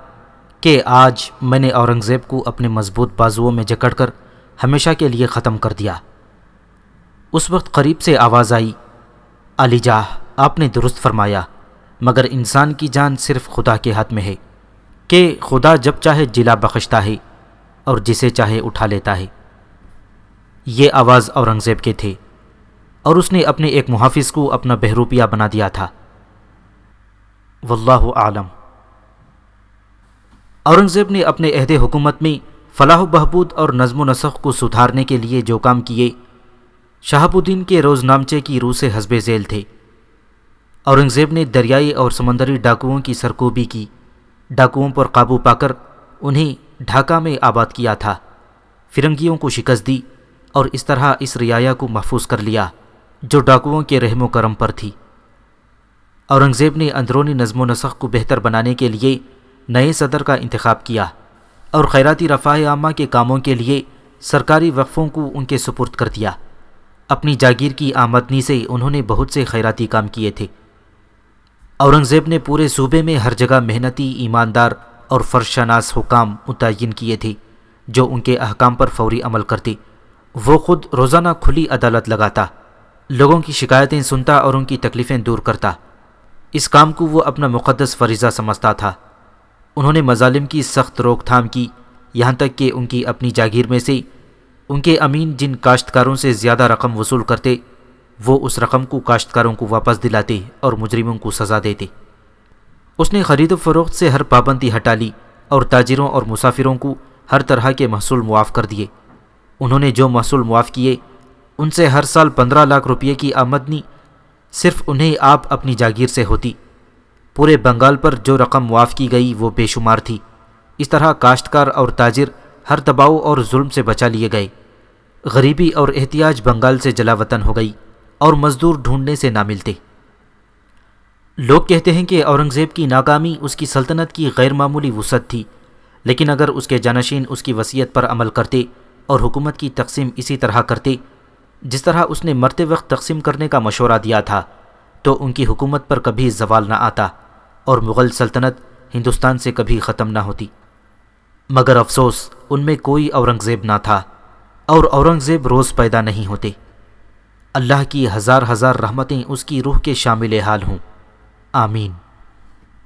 کہ آج میں نے اورنگزیب کو اپنے مضبوط بازوؤں میں جکڑ کر ہمیشہ کے لیے ختم کر دیا۔ اس وقت قریب سے آواز آئی، علی جاہ، آپ نے درست فرمایا، مگر انسان کی جان صرف خدا کے ہاتھ میں ہے کہ خدا جب چاہے جلا بخشتا ہے اور جسے چاہے اٹھا لیتا ہے۔ یہ آواز اورنگزیب کے تھے اور اس نے اپنے ایک محافظ کو اپنا بہروپیہ بنا دیا تھا۔ واللہ اعلم۔ اورنگزیب نے اپنے عہد حکومت میں فلاح و بہبود اور نظم و نسق کو سدھارنے کے لیے جو کام کیے، شہاب الدین کے روز نامچے کی روح سے حسب ذیل تھے۔ اورنگزیب نے دریائی اور سمندری ڈاکوؤں کی سرکوبی کی، ڈاکوؤں پر قابو پا کر انہیں ڈھاکہ میں آباد کیا تھا، فرنگیوں کو شکست دی اور اس طرح اس رعایا کو محفوظ کر لیا جو ڈاکوؤں کے رحم و کرم پر تھی۔ اورنگزیب نے اندرونی نظم و نسق کو بہتر بنانے کے لیے نئے صدر کا انتخاب کیا اور خیراتی رفاہ عامہ کے کاموں کے لیے سرکاری وقفوں کو ان کے سپرد کر دیا۔ اپنی جاگیر کی آمدنی سے انہوں نے بہت سے خیراتی کام کیے تھے۔ اورنگزیب نے پورے صوبے میں ہر جگہ محنتی، ایماندار اور فرض شناس حکام متعین کیے تھے جو ان کے احکام پر فوری عمل کرتے۔ وہ خود روزانہ کھلی عدالت لگاتا، لوگوں کی شکایتیں سنتا اور ان کی تکلیفیں دور کرتا۔ اس کام کو وہ اپنا مقدس فریضہ سمجھتا تھا۔ انہوں نے مظالم کی سخت روک تھام کی، یہاں تک کہ ان کی اپنی جاگیر میں سے ان کے امین جن کاشتکاروں سے زیادہ رقم وصول کرتے، وہ اس رقم کو کاشتکاروں کو واپس دلاتے اور مجرموں کو سزا دیتے۔ اس نے خرید و فروخت سے ہر پابندی ہٹا لی اور تاجروں اور مسافروں کو ہر طرح کے محصول معاف کر دیے۔ انہوں نے جو محصول معاف کیے ان سے ہر سال 15 لاکھ روپے کی آمدنی صرف انہیں آپ اپنی جاگیر سے ہوتی۔ پورے بنگال پر جو رقم معاف کی گئی وہ بے شمار تھی۔ اس طرح کاشتکار اور تاجر ہر دباؤ اور ظلم سے بچا لیے گئے۔ غریبی اور احتیاج بنگال سے جلا وطن ہو گئی اور مزدور ڈھونڈنے سے نہ ملتے۔ لوگ کہتے ہیں کہ اورنگزیب کی ناکامی اس کی سلطنت کی غیر معمولی وسعت تھی، لیکن اگر اس کے جانشین اس کی وصیت پر عمل کرتے اور حکومت کی تقسیم اسی طرح کرتے جس طرح اس نے مرتے وقت تقسیم کرنے کا مشورہ دیا تھا، تو ان کی حکومت پر کبھی زوال نہ آتا اور مغل سلطنت ہندوستان سے کبھی ختم نہ ہوتی۔ مگر افسوس، ان میں کوئی اورنگزیب نہ تھا اور اورنگزیب روز پیدا نہیں ہوتے۔ اللہ کی ہزار ہزار رحمتیں اس کی روح کے شامل حال ہوں، آمین۔